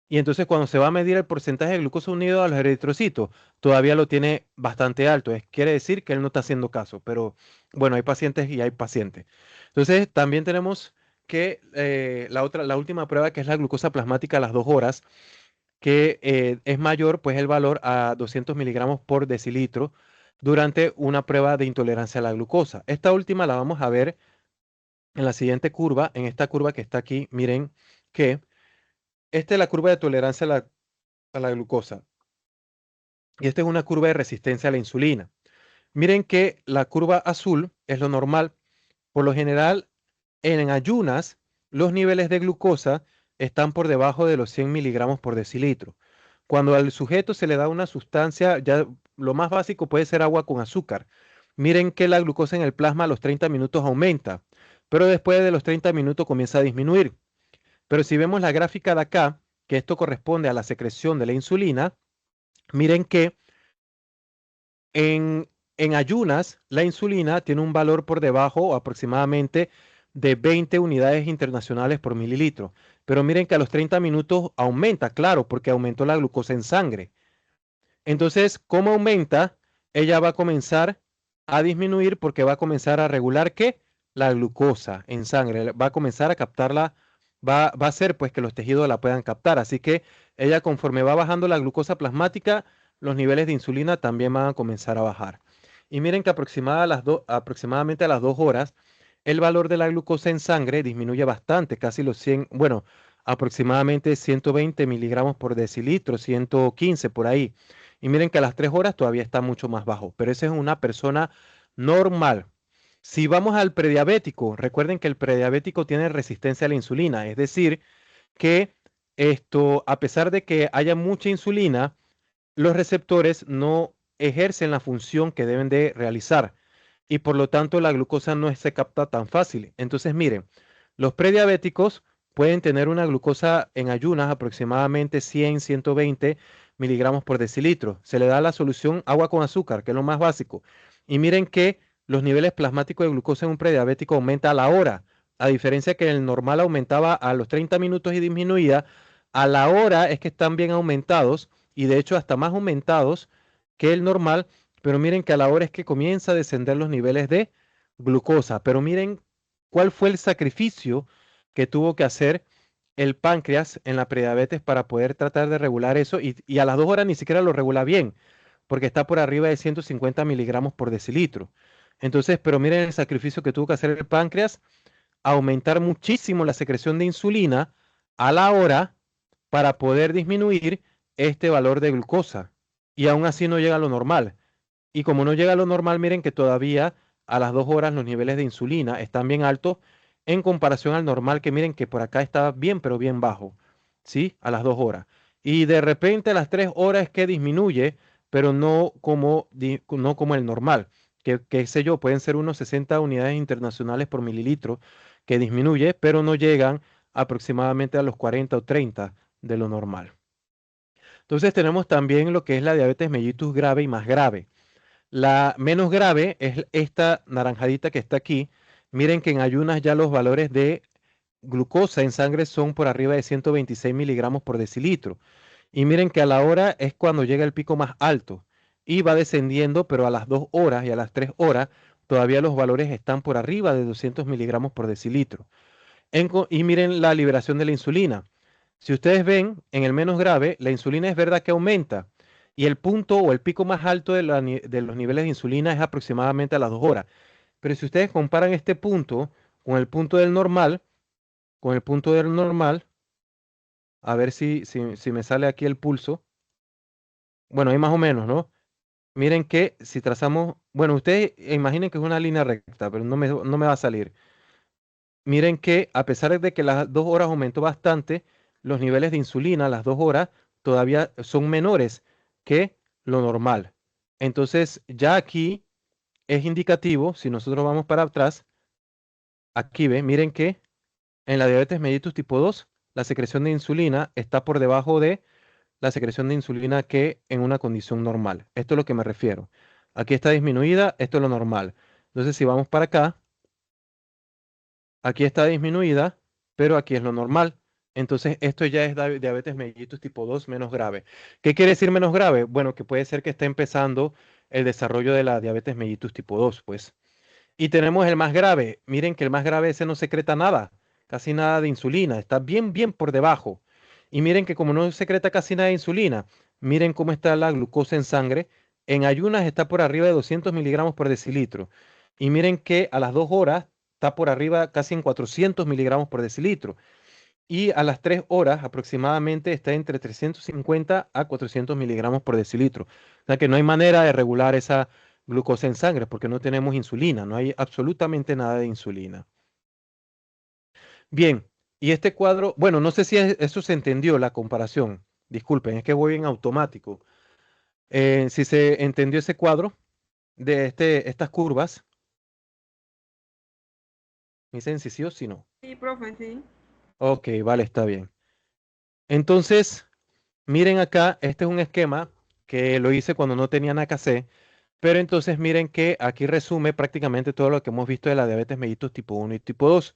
y entonces cuando se va a medir el porcentaje de glucosa unido a los eritrocitos, todavía lo tiene bastante alto. Quiere decir que él no está haciendo caso, pero bueno, hay pacientes y hay pacientes. Entonces también tenemos que la última prueba que es la glucosa plasmática a las 2 horas, que es mayor pues el valor a 200 miligramos por decilitro durante una prueba de intolerancia a la glucosa. Esta última la vamos a ver en la siguiente curva, en esta curva que está aquí. Miren que esta es la curva de tolerancia a la glucosa. Y esta es una curva de resistencia a la insulina. Miren que la curva azul es lo normal. Por lo general, en ayunas, los niveles de glucosa están por debajo de los 100 miligramos por decilitro. Cuando al sujeto se le da una sustancia, ya lo más básico puede ser agua con azúcar. Miren que la glucosa en el plasma a los 30 minutos aumenta, pero después de los 30 minutos comienza a disminuir. Pero si vemos la gráfica de acá, que esto corresponde a la secreción de la insulina, miren que en, en ayunas, la insulina tiene un valor por debajo aproximadamente de 20 unidades internacionales por mililitro. Pero miren que a los 30 minutos aumenta, claro, porque aumentó la glucosa en sangre. Entonces, ¿cómo aumenta? Ella va a comenzar a disminuir porque va a comenzar a regular ¿qué? La glucosa en sangre. Va a comenzar a captarla, va a hacer pues que los tejidos la puedan captar. Así que ella conforme va bajando la glucosa plasmática, los niveles de insulina también van a comenzar a bajar. Y miren que aproximadamente a las 2 horas, el valor de la glucosa en sangre disminuye bastante, casi los 100, bueno, aproximadamente 120 miligramos por decilitro, 115 por ahí. Y miren que a las 3 horas todavía está mucho más bajo, pero esa es una persona normal. Si vamos al prediabético, recuerden que el prediabético tiene resistencia a la insulina, es decir, que a pesar de que haya mucha insulina, los receptores no ejercen la función que deben de realizar y por lo tanto la glucosa no se capta tan fácil. Entonces, miren, los prediabéticos pueden tener una glucosa en ayunas aproximadamente 100, 120 miligramos por decilitro. Se le da la solución agua con azúcar, que es lo más básico. Y miren que los niveles plasmáticos de glucosa en un prediabético aumenta a la hora, a diferencia que el normal aumentaba a los 30 minutos y disminuía, a la hora es que están bien aumentados y de hecho hasta más aumentados que el normal, pero miren que a la hora es que comienza a descender los niveles de glucosa. Pero miren cuál fue el sacrificio que tuvo que hacer el páncreas en la prediabetes para poder tratar de regular eso y a las 2 horas ni siquiera lo regula bien, porque está por arriba de 150 miligramos por decilitro. Entonces, pero miren el sacrificio que tuvo que hacer el páncreas, aumentar muchísimo la secreción de insulina a la hora para poder disminuir este valor de glucosa. Y aún así no llega a lo normal. Y como no llega a lo normal, miren que todavía a las 2 horas los niveles de insulina están bien altos en comparación al normal, que miren que por acá está bien, pero bien bajo, ¿sí? A las 2 horas. Y de repente a las 3 horas es que disminuye, pero no como el normal, que sé yo, pueden ser unos 60 unidades internacionales por mililitro que disminuye, pero no llegan aproximadamente a los 40 o 30 de lo normal. Entonces tenemos también lo que es la diabetes mellitus grave y más grave. La menos grave es esta naranjadita que está aquí. Miren que en ayunas ya los valores de glucosa en sangre son por arriba de 126 miligramos por decilitro. Y miren que a la hora es cuando llega el pico más alto y va descendiendo, pero a las 2 horas y a las 3 horas todavía los valores están por arriba de 200 miligramos por decilitro. Y miren la liberación de la insulina. Si ustedes ven, en el menos grave, la insulina es verdad que aumenta y el punto o el pico más alto de los niveles de insulina es aproximadamente a las 2 horas. Pero si ustedes comparan este punto con el punto del normal, con el punto del normal, a ver si me sale aquí el pulso. Bueno, ahí más o menos, ¿no? Miren que si trazamos, bueno, ustedes imaginen que es una línea recta, pero no me va a salir. Miren que a pesar de que las 2 horas aumentó bastante, los niveles de insulina a las 2 horas todavía son menores que lo normal. Entonces, ya aquí es indicativo, si nosotros vamos para atrás, aquí ven, miren que en la diabetes mellitus tipo 2, la secreción de insulina está por debajo de la secreción de insulina que en una condición normal. Esto es lo que me refiero. Aquí está disminuida, esto es lo normal. Entonces, si vamos para acá, aquí está disminuida, pero aquí es lo normal. Entonces, esto ya es diabetes mellitus tipo 2 menos grave. ¿Qué quiere decir menos grave? Bueno, que puede ser que esté empezando el desarrollo de la diabetes mellitus tipo 2, pues. Y tenemos el más grave. Miren que el más grave ese no secreta nada, casi nada de insulina, está bien, bien por debajo. Y miren que como no secreta casi nada de insulina, miren cómo está la glucosa en sangre. En ayunas está por arriba de 200 miligramos por decilitro. Y miren que a las 2 horas está por arriba casi en 400 miligramos por decilitro. Y a las 3 horas aproximadamente está entre 350 a 400 miligramos por decilitro. O sea que no hay manera de regular esa glucosa en sangre porque no tenemos insulina, no hay absolutamente nada de insulina. Bien, y este cuadro, bueno, no sé si eso se entendió, la comparación. Disculpen, es que voy en automático. Si se entendió ese cuadro de estas curvas, me dicen si sí o si no. Sí, profe, sí. Ok, vale, está bien. Entonces, miren acá, este es un esquema que lo hice cuando no tenía nada que hacer, pero entonces miren que aquí resume prácticamente todo lo que hemos visto de la diabetes mellitus tipo 1 y tipo 2.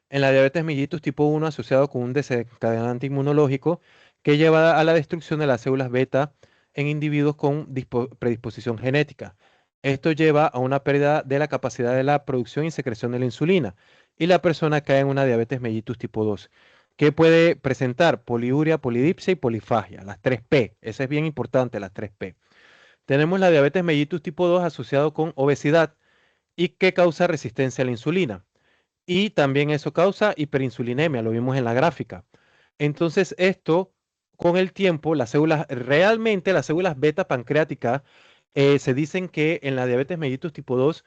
En la diabetes mellitus tipo 1 asociado con un desencadenante inmunológico que lleva a la destrucción de las células beta en individuos con predisposición genética. Esto lleva a una pérdida de la capacidad de la producción y secreción de la insulina y la persona cae en una diabetes mellitus tipo 2 que puede presentar poliuria, polidipsia y polifagia, las 3P. Esa es bien importante, las 3P. Tenemos la diabetes mellitus tipo 2 asociado con obesidad y que causa resistencia a la insulina. Y también eso causa hiperinsulinemia, lo vimos en la gráfica. Entonces esto, con el tiempo, realmente las células beta pancreáticas, se dicen que en la diabetes mellitus tipo 2,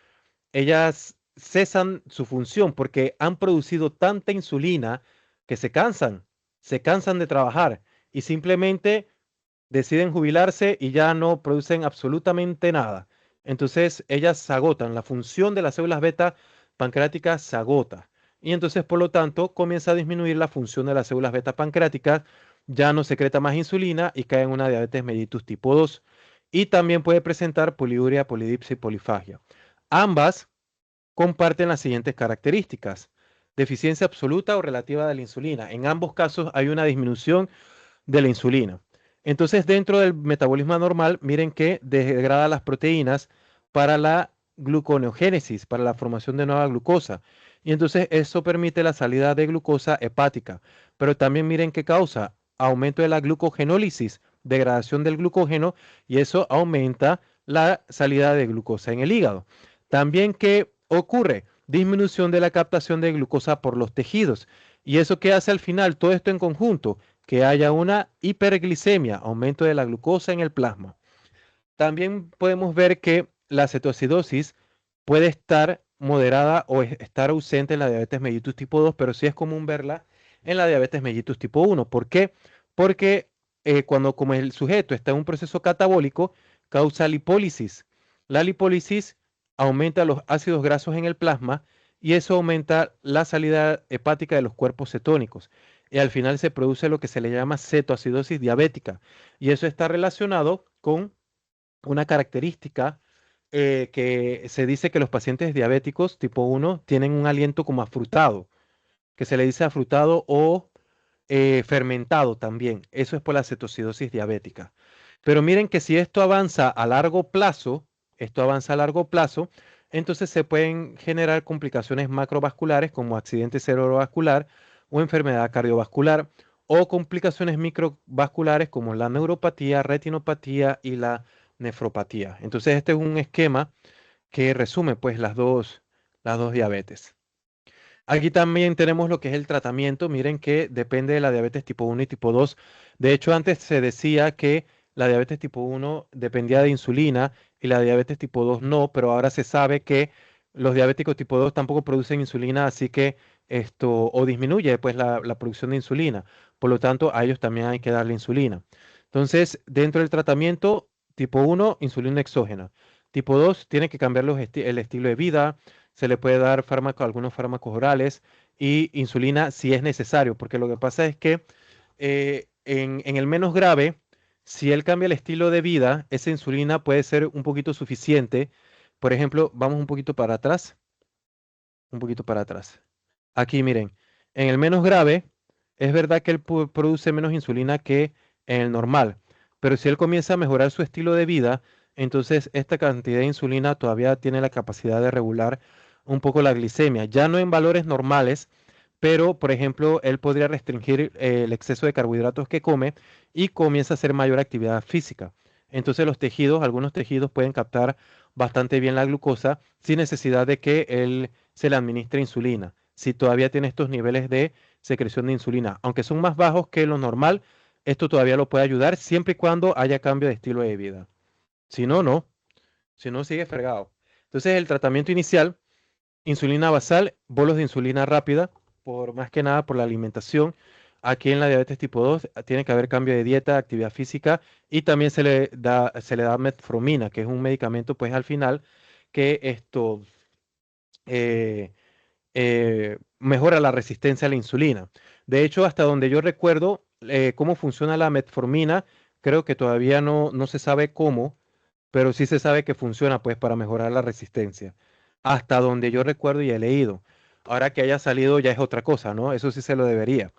ellas cesan su función porque han producido tanta insulina que se cansan de trabajar y simplemente deciden jubilarse y ya no producen absolutamente nada. Entonces ellas se agotan, la función de las células beta pancreáticas se agota. Y entonces, por lo tanto, comienza a disminuir la función de las células beta pancreáticas, ya no secreta más insulina y cae en una diabetes mellitus tipo 2. Y también puede presentar poliuria, polidipsia y polifagia. Ambas comparten las siguientes características. Deficiencia absoluta o relativa de la insulina. En ambos casos hay una disminución de la insulina. Entonces, dentro del metabolismo anormal, miren que degrada las proteínas para la gluconeogénesis, para la formación de nueva glucosa. Y entonces eso permite la salida de glucosa hepática. Pero también miren que causa aumento de la glucogenólisis, degradación del glucógeno, y eso aumenta la salida de glucosa en el hígado. También, ¿qué ocurre? Disminución de la captación de glucosa por los tejidos. ¿Y eso qué hace al final? Todo esto en conjunto, que haya una hiperglicemia, aumento de la glucosa en el plasma. También podemos ver que la cetoacidosis puede estar moderada o estar ausente en la diabetes mellitus tipo 2, pero sí es común verla en la diabetes mellitus tipo 1. ¿Por qué? Porque cuando como el sujeto está en un proceso catabólico, causa lipólisis. La lipólisis aumenta los ácidos grasos en el plasma y eso aumenta la salida hepática de los cuerpos cetónicos. y al final se produce lo que se le llama cetoacidosis diabética. Y eso está relacionado con una característica que se dice que los pacientes diabéticos tipo 1 tienen un aliento como afrutado, que se le dice afrutado o fermentado también. Eso es por la cetoacidosis diabética. Pero miren que si esto avanza a largo plazo, esto avanza a largo plazo, entonces se pueden generar complicaciones macrovasculares como accidente cerebrovascular o enfermedad cardiovascular o complicaciones microvasculares como la neuropatía, retinopatía y la nefropatía. Entonces este es un esquema que resume pues las dos diabetes. Aquí también tenemos lo que es el tratamiento. Miren que depende de la diabetes tipo 1 y tipo 2. De hecho, antes se decía que la diabetes tipo 1 dependía de insulina y la diabetes tipo 2 no, pero ahora se sabe que los diabéticos tipo 2 tampoco producen insulina, así que esto o disminuye pues la producción de insulina. Por lo tanto, a ellos también hay que darle insulina. Entonces, dentro del tratamiento tipo 1, insulina exógena. Tipo 2, tiene que cambiar el estilo de vida, se le puede dar algunos fármacos orales y insulina si es necesario, porque lo que pasa es que en el menos grave, si él cambia el estilo de vida, esa insulina puede ser un poquito suficiente. Por ejemplo, vamos un poquito para atrás, un poquito para atrás. Aquí miren, en el menos grave, es verdad que él produce menos insulina que en el normal, pero si él comienza a mejorar su estilo de vida, entonces esta cantidad de insulina todavía tiene la capacidad de regular un poco la glicemia, ya no en valores normales, pero por ejemplo, él podría restringir el exceso de carbohidratos que come y comienza a hacer mayor actividad física. Entonces los tejidos, algunos tejidos pueden captar bastante bien la glucosa sin necesidad de que él se le administra insulina, si todavía tiene estos niveles de secreción de insulina. Aunque son más bajos que lo normal, esto todavía lo puede ayudar siempre y cuando haya cambio de estilo de vida. Si no, no. Si no, sigue fregado. Entonces, el tratamiento inicial, insulina basal, bolos de insulina rápida, por más que nada por la alimentación. Aquí en la diabetes tipo 2 tiene que haber cambio de dieta, actividad física y también se le da metformina, que es un medicamento, pues al final, que esto eh, mejora la resistencia a la insulina. De hecho, hasta donde yo recuerdo cómo funciona la metformina, creo que todavía no se sabe cómo, pero sí se sabe que funciona pues para mejorar la resistencia. Hasta donde yo recuerdo y he leído. Ahora que haya salido ya es otra cosa, ¿no? Eso sí se lo debería.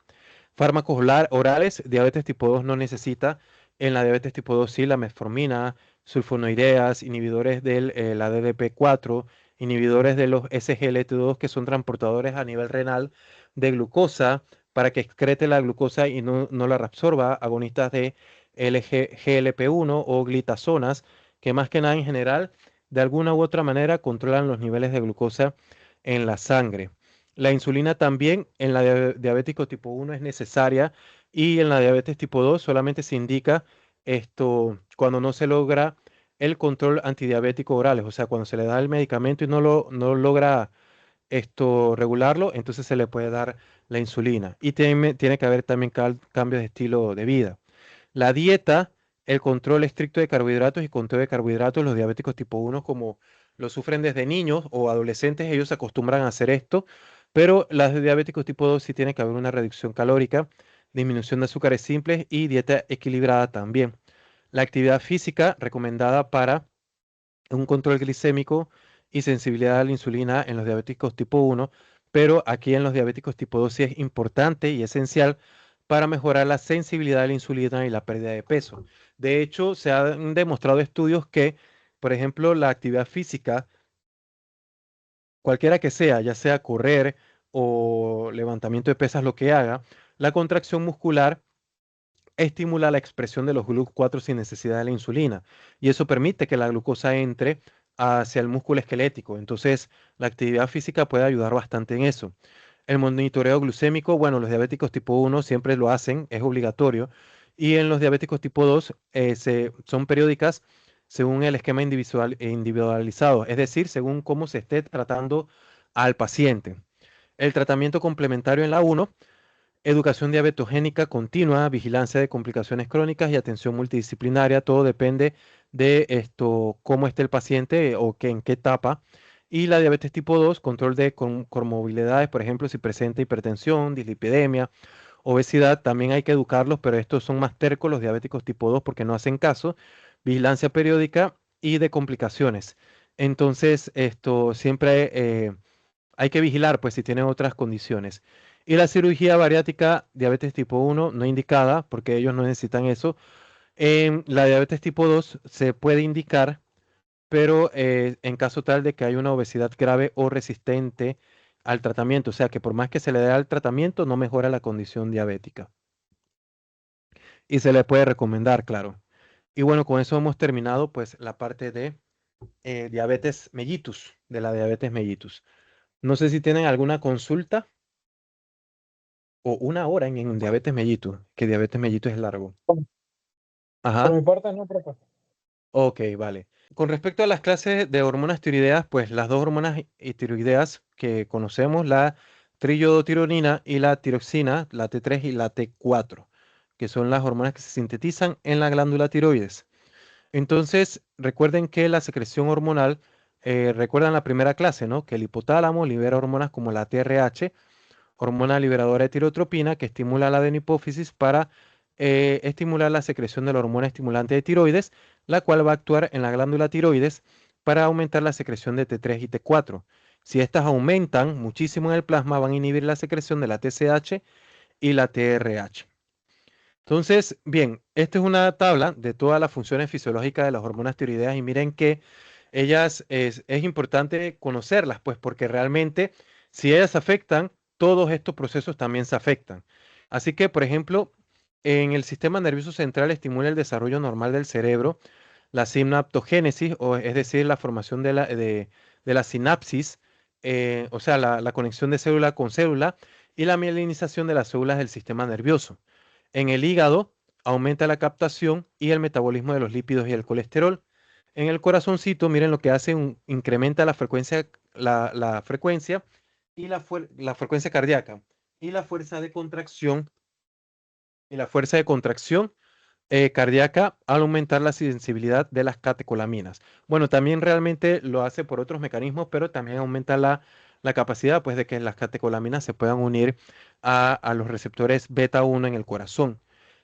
Fármacos orales, diabetes tipo 2 no necesita. En la diabetes tipo 2 sí, la metformina, sulfonilureas, inhibidores de la DDP4, inhibidores de los SGLT2 que son transportadores a nivel renal de glucosa para que excrete la glucosa y no la reabsorba, agonistas de GLP-1 o glitazonas, que más que nada en general, de alguna u otra manera, controlan los niveles de glucosa en la sangre. La insulina también en la diabético tipo 1 es necesaria y en la diabetes tipo 2 solamente se indica esto cuando no se logra el control antidiabético orales, o sea, cuando se le da el medicamento y no logra esto regularlo, entonces se le puede dar la insulina. Y tiene que haber también cambios de estilo de vida. La dieta, el control estricto de carbohidratos y conteo de carbohidratos, los diabéticos tipo 1, como lo sufren desde niños o adolescentes, ellos se acostumbran a hacer esto, pero las de diabéticos tipo 2 sí tiene que haber una reducción calórica, disminución de azúcares simples y dieta equilibrada también. La actividad física recomendada para un control glicémico y sensibilidad a la insulina en los diabéticos tipo 1, pero aquí en los diabéticos tipo 2 sí es importante y esencial para mejorar la sensibilidad a la insulina y la pérdida de peso. De hecho, se han demostrado estudios que, por ejemplo, la actividad física, cualquiera que sea, ya sea correr o levantamiento de pesas, lo que haga, la contracción muscular estimula la expresión de los GLUT4 sin necesidad de la insulina y eso permite que la glucosa entre hacia el músculo esquelético. Entonces, la actividad física puede ayudar bastante en eso. El monitoreo glucémico, bueno, los diabéticos tipo 1 siempre lo hacen, es obligatorio, y en los diabéticos tipo 2 son periódicas según el esquema individualizado, es decir, según cómo se esté tratando al paciente. El tratamiento complementario en la 1, educación diabetogénica continua, vigilancia de complicaciones crónicas y atención multidisciplinaria. Todo depende de esto, cómo esté el paciente o en qué etapa. Y la diabetes tipo 2, control de comorbilidades, por ejemplo, si presenta hipertensión, dislipidemia obesidad, también hay que educarlos, pero estos son más tercos, los diabéticos tipo 2, porque no hacen caso, vigilancia periódica y de complicaciones. Entonces, esto siempre hay que vigilar, pues si tienen otras condiciones. Y la cirugía bariátrica, diabetes tipo 1, no indicada, porque ellos no necesitan eso. En la diabetes tipo 2 se puede indicar, pero en caso tal de que haya una obesidad grave o resistente al tratamiento, o sea que por más que se le dé al tratamiento, no mejora la condición diabética. Y se le puede recomendar, claro. Y bueno, con eso hemos terminado pues la parte de diabetes mellitus, de la diabetes mellitus. No sé si tienen alguna consulta o una hora en diabetes mellitus, que diabetes mellitus es largo. Por Ajá, mi parte, no, profe. ok, vale. Con respecto a las clases de hormonas tiroideas, pues las dos hormonas tiroideas que conocemos, la trillodotironina y la tiroxina, la T3 y la T4, que son las hormonas que se sintetizan en la glándula tiroides. Entonces, recuerden que la secreción hormonal, recuerdan la primera clase, ¿no? Que el hipotálamo libera hormonas como la TRH, hormona liberadora de tirotropina, que estimula la adenopófisis para estimular la secreción de la hormona estimulante de tiroides, la cual va a actuar en la glándula tiroides para aumentar la secreción de T3 y T4. Si estas aumentan muchísimo en el plasma, van a inhibir la secreción de la TSH y la TRH. Entonces, bien, esta es una tabla de todas las funciones fisiológicas de las hormonas tiroideas y miren que ellas es importante conocerlas, pues porque realmente si ellas afectan, todos estos procesos también se afectan. Así que, por ejemplo, en el sistema nervioso central estimula el desarrollo normal del cerebro, la sinaptogénesis, o es decir, la formación de la sinapsis, o sea, la conexión de célula con célula y la mielinización de las células del sistema nervioso. En el hígado aumenta la captación y el metabolismo de los lípidos y el colesterol. En el corazoncito, miren lo que hace, incrementa la frecuencia y la frecuencia cardíaca y la fuerza de contracción cardíaca al aumentar la sensibilidad de las catecolaminas. Bueno, también realmente lo hace por otros mecanismos, pero también aumenta la capacidad pues, de que las catecolaminas se puedan unir a los receptores beta 1 en el corazón.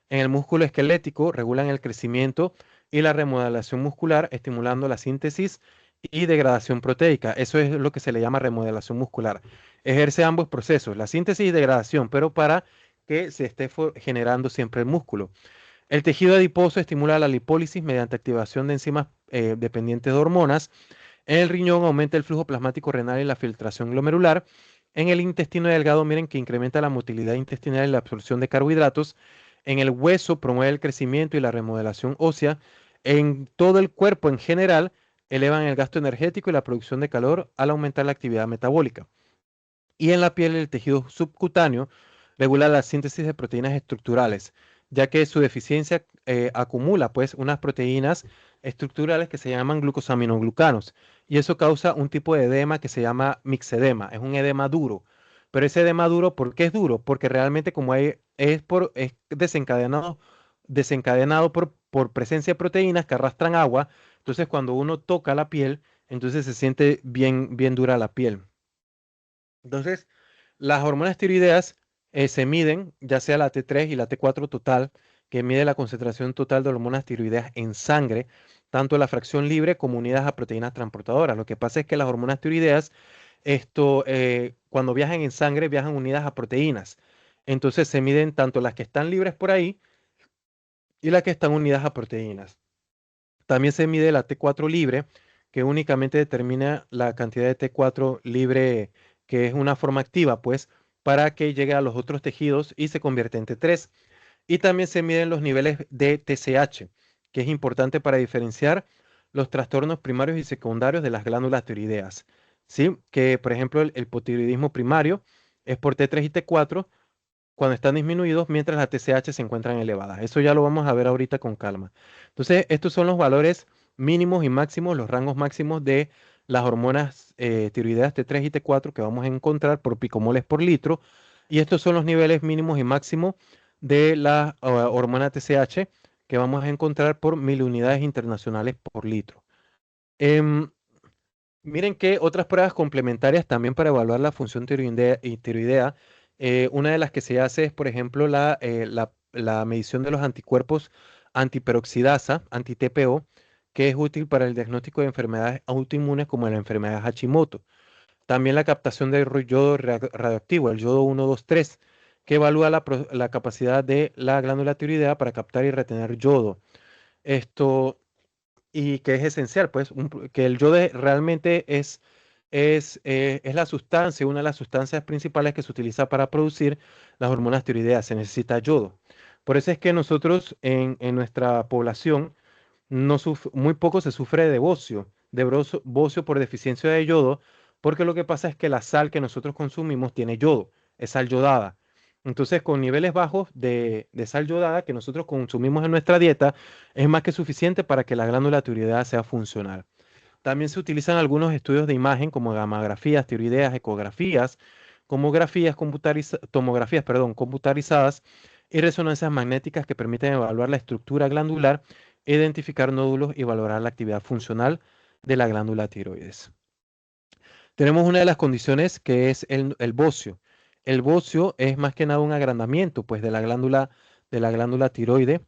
En el músculo esquelético regulan el crecimiento y la remodelación muscular, estimulando la síntesis y degradación proteica. Eso es lo que se le llama remodelación muscular. Ejerce ambos procesos, la síntesis y degradación, pero para que se esté generando siempre el músculo. El tejido adiposo estimula la lipólisis mediante activación de enzimas dependientes de hormonas. En el riñón aumenta el flujo plasmático renal y la filtración glomerular. En el intestino delgado, miren que incrementa la motilidad intestinal y la absorción de carbohidratos. En el hueso promueve el crecimiento y la remodelación ósea. En todo el cuerpo en general, elevan el gasto energético y la producción de calor al aumentar la actividad metabólica. Y en la piel, el tejido subcutáneo regula la síntesis de proteínas estructurales, ya que su deficiencia acumula pues unas proteínas estructurales que se llaman glucosaminoglucanos y eso causa un tipo de edema que se llama mixedema, es un edema duro. Pero ese edema duro, ¿por qué es duro? Porque realmente como es desencadenado por presencia de proteínas que arrastran agua, entonces cuando uno toca la piel, entonces se siente bien, bien dura la piel. Entonces, las hormonas tiroideas se miden, ya sea la T3 y la T4 total, que mide la concentración total de hormonas tiroideas en sangre, tanto la fracción libre como unidas a proteínas transportadoras. Lo que pasa es que las hormonas tiroideas, cuando viajan en sangre, viajan unidas a proteínas. Entonces se miden tanto las que están libres por ahí y las que están unidas a proteínas. También se mide la T4 libre, que únicamente determina la cantidad de T4 libre, que es una forma activa, pues, para que llegue a los otros tejidos y se convierte en T3. Y también se miden los niveles de TSH, que es importante para diferenciar los trastornos primarios y secundarios de las glándulas tiroideas. ¿Sí? Que, por ejemplo, el hipotiroidismo primario es por T3 y T4 cuando están disminuidos, mientras las TSH se encuentran elevadas. Eso ya lo vamos a ver ahorita con calma. Entonces, estos son los valores mínimos y máximos, los rangos máximos de las hormonas tiroideas T3 y T4 que vamos a encontrar por picomoles por litro. Y estos son los niveles mínimos y máximos de la hormona TSH que vamos a encontrar por 1000 unidades internacionales por litro. Em, Miren que otras pruebas complementarias también para evaluar la función tiroidea Una de las que se hace es, por ejemplo, la medición de los anticuerpos antiperoxidasa, anti-TPO, que es útil para el diagnóstico de enfermedades autoinmunes como la enfermedad de Hashimoto. También la captación de yodo radioactivo, el yodo 123, que evalúa la capacidad de la glándula tiroidea para captar y retener yodo. Esto, y que es esencial, pues, que el yodo realmente es la sustancia, una de las sustancias principales que se utiliza para producir las hormonas tiroideas. Se necesita yodo. Por eso es que nosotros en nuestra población muy poco se sufre de bocio, bocio por deficiencia de yodo, porque lo que pasa es que la sal que nosotros consumimos tiene yodo, es sal yodada. Entonces, con niveles bajos de sal yodada que nosotros consumimos en nuestra dieta, es más que suficiente para que la glándula tiroidea sea funcional. También se utilizan algunos estudios de imagen como gamografías, tiroideas, ecografías, tomografías, perdón, computarizadas y resonancias magnéticas que permiten evaluar la estructura glandular, identificar nódulos y valorar la actividad funcional de la glándula tiroides. Tenemos una de las condiciones que es el bocio. El bocio es más que nada un agrandamiento pues, de la glándula tiroide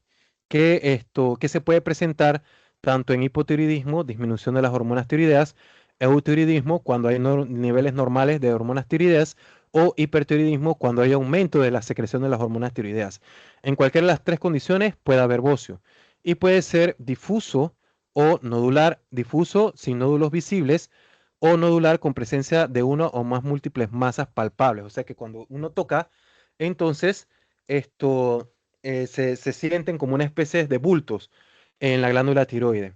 que se puede presentar tanto en hipotiroidismo, disminución de las hormonas tiroideas, eutiroidismo cuando hay niveles normales de hormonas tiroideas o hipertiroidismo cuando hay aumento de la secreción de las hormonas tiroideas. En cualquiera de las tres condiciones puede haber bocio y puede ser difuso o nodular, difuso sin nódulos visibles o nodular con presencia de una o más múltiples masas palpables. O sea que cuando uno toca, entonces se sienten como una especie de bultos en la glándula tiroide.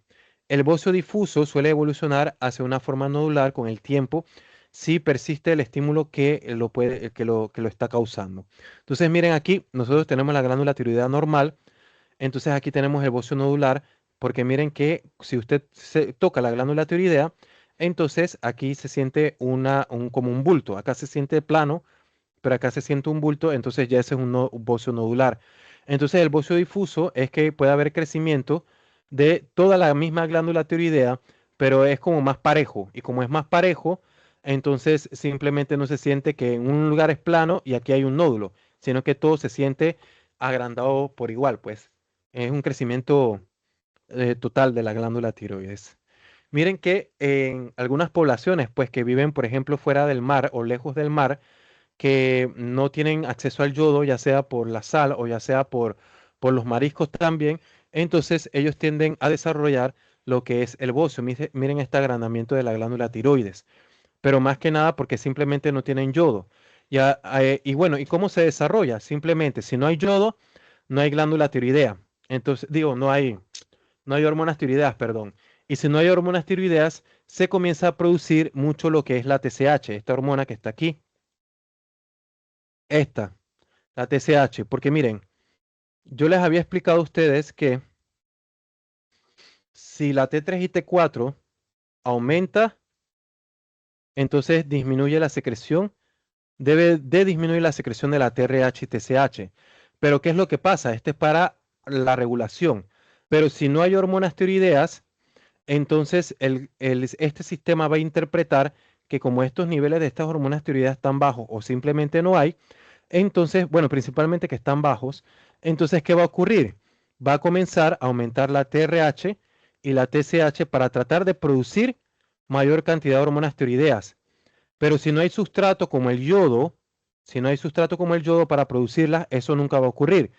El bocio difuso suele evolucionar hacia una forma nodular con el tiempo si persiste el estímulo que lo está causando. Entonces, miren aquí, nosotros tenemos la glándula tiroidea normal, entonces aquí tenemos el bocio nodular, porque miren que si usted toca la glándula tiroidea, entonces aquí se siente como un bulto, acá se siente plano, pero acá se siente un bulto, entonces ya ese es un bocio nodular. Entonces el bocio difuso es que puede haber crecimiento de toda la misma glándula tiroidea, pero es como más parejo, y como es más parejo, entonces simplemente no se siente que en un lugar es plano y aquí hay un nódulo, sino que todo se siente agrandado por igual, pues es un crecimiento total de la glándula tiroides. Miren que en algunas poblaciones, pues que viven, por ejemplo, fuera del mar o lejos del mar, que no tienen acceso al yodo, ya sea por la sal o ya sea por los mariscos también, entonces ellos tienden a desarrollar lo que es el bocio. Miren este agrandamiento de la glándula tiroides, pero más que nada porque simplemente no tienen yodo. Y bueno, ¿y cómo se desarrolla? Simplemente, si no hay yodo, no hay glándula tiroidea. Entonces, digo, no hay hormonas tiroideas, perdón. Y si no hay hormonas tiroideas, se comienza a producir mucho lo que es la TSH, esta hormona que está aquí, esta, la TSH. Porque miren, yo les había explicado a ustedes que si la T3 y T4 aumenta, entonces disminuye la secreción, debe de disminuir la secreción de la TRH y TSH. Pero ¿qué es lo que pasa? Este es para la regulación. Pero si no hay hormonas tiroideas, entonces este sistema va a interpretar que como estos niveles de estas hormonas tiroideas están bajos o simplemente no hay, entonces, bueno, principalmente que están bajos, entonces, ¿qué va a ocurrir? Va a comenzar a aumentar la TRH y la TSH para tratar de producir mayor cantidad de hormonas tiroideas. Pero si no hay sustrato como el yodo, si no hay sustrato como el yodo para producirlas, eso nunca va a ocurrir.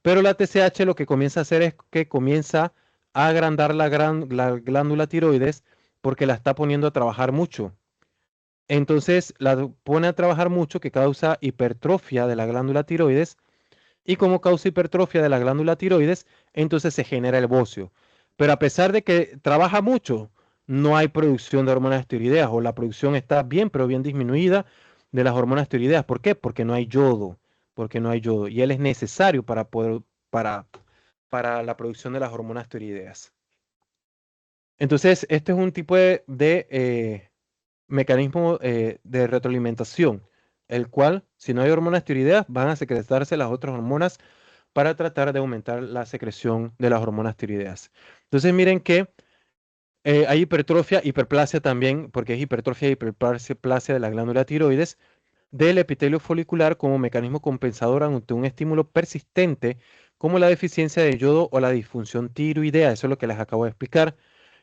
Pero la TSH lo que comienza a hacer es que comienza a agrandar la glándula tiroides porque la está poniendo a trabajar mucho. Entonces la pone a trabajar mucho que causa hipertrofia de la glándula tiroides y como causa hipertrofia de la glándula tiroides, entonces se genera el bocio. Pero a pesar de que trabaja mucho, no hay producción de hormonas tiroideas o la producción está bien, pero bien disminuida de las hormonas tiroideas. ¿Por qué? Porque no hay yodo, porque no hay yodo y él es necesario para, para la producción de las hormonas tiroideas. Entonces, este es un tipo de mecanismo de retroalimentación, el cual, si no hay hormonas tiroideas, van a secretarse las otras hormonas para tratar de aumentar la secreción de las hormonas tiroideas. Entonces, miren que hay hipertrofia, hiperplasia también, porque es hipertrofia y hiperplasia de la glándula tiroides, del epitelio folicular como mecanismo compensador ante un estímulo persistente como la deficiencia de yodo o la disfunción tiroidea. Eso es lo que les acabo de explicar.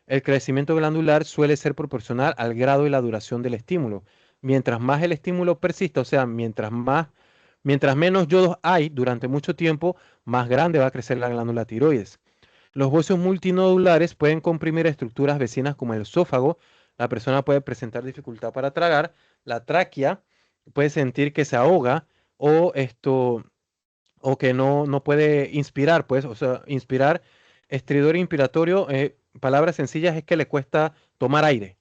El crecimiento glandular suele ser proporcional al grado y la duración del estímulo. Mientras más el estímulo persista, o sea, mientras menos yodos hay durante mucho tiempo, más grande va a crecer la glándula tiroides. Los bocios multinodulares pueden comprimir estructuras vecinas como el esófago. La persona puede presentar dificultad para tragar. La tráquea puede sentir que se ahoga o o que no puede inspirar, pues, o sea, inspirar, estridor inspiratorio, palabras sencillas es que le cuesta tomar aire.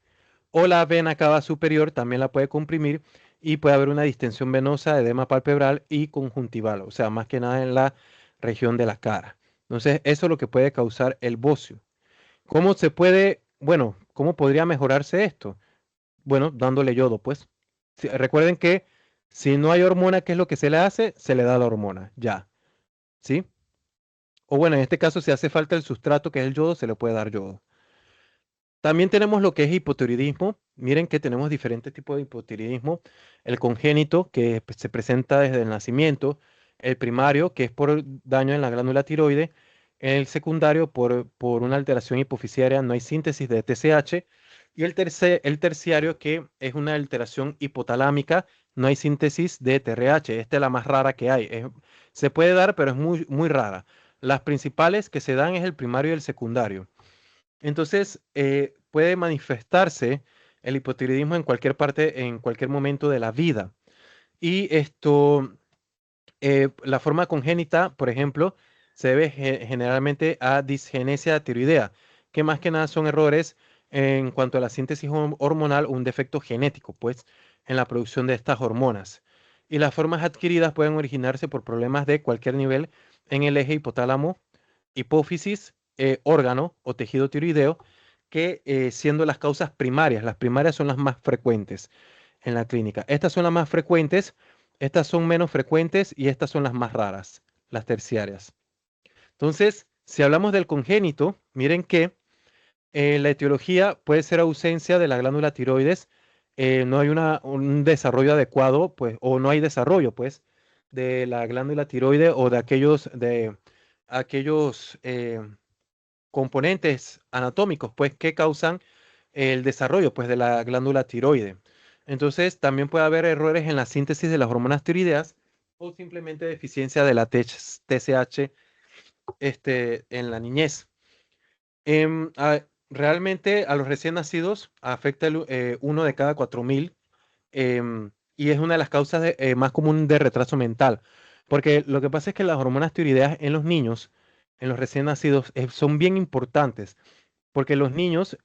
O la vena cava superior también la puede comprimir y puede haber una distensión venosa, edema palpebral y conjuntival, o sea, más que nada en la región de la cara. Entonces, eso es lo que puede causar el bocio. ¿Cómo se puede, bueno, cómo podría mejorarse esto? Bueno, dándole yodo, pues. Recuerden que si no hay hormona, ¿qué es lo que se le hace? Se le da la hormona, ya, ¿sí? O bueno, en este caso, si hace falta el sustrato, que es el yodo, se le puede dar yodo. También tenemos lo que es hipotiroidismo. Miren que tenemos diferentes tipos de hipotiroidismo. El congénito, que pues, se presenta desde el nacimiento. El primario, que es por daño en la glándula tiroide. El secundario, por una alteración hipofisiaria, no hay síntesis de TSH. Y el terciario, que es una alteración hipotalámica, no hay síntesis de TRH. Esta es la más rara que hay. Se puede dar, pero es muy, muy rara. Las principales que se dan es el primario y el secundario. Entonces, puede manifestarse el hipotiroidismo en cualquier parte, en cualquier momento de la vida. Y la forma congénita, por ejemplo, se debe generalmente a disgenesia tiroidea, que más que nada son errores en cuanto a la síntesis hormonal o un defecto genético, pues, en la producción de estas hormonas. Y las formas adquiridas pueden originarse por problemas de cualquier nivel en el eje hipotálamo, hipófisis, órgano o tejido tiroideo, que siendo las causas primarias, las primarias son las más frecuentes en la clínica. Estas son las más frecuentes, estas son menos frecuentes y estas son las más raras, las terciarias. Entonces, si hablamos del congénito, miren que la etiología puede ser ausencia de la glándula tiroides, no hay un desarrollo adecuado, pues, o no hay desarrollo, pues, de la glándula tiroide o de aquellos componentes anatómicos, pues, que causan el desarrollo, pues, de la glándula tiroide. Entonces, también puede haber errores en la síntesis de las hormonas tiroideas o simplemente deficiencia de la TSH en la niñez. Realmente a los recién nacidos afecta uno de cada 4.000 y es una de las causas más común de retraso mental. Porque lo que pasa es que las hormonas tiroideas en los niños, en los recién nacidos, son bien importantes. Porque los niños,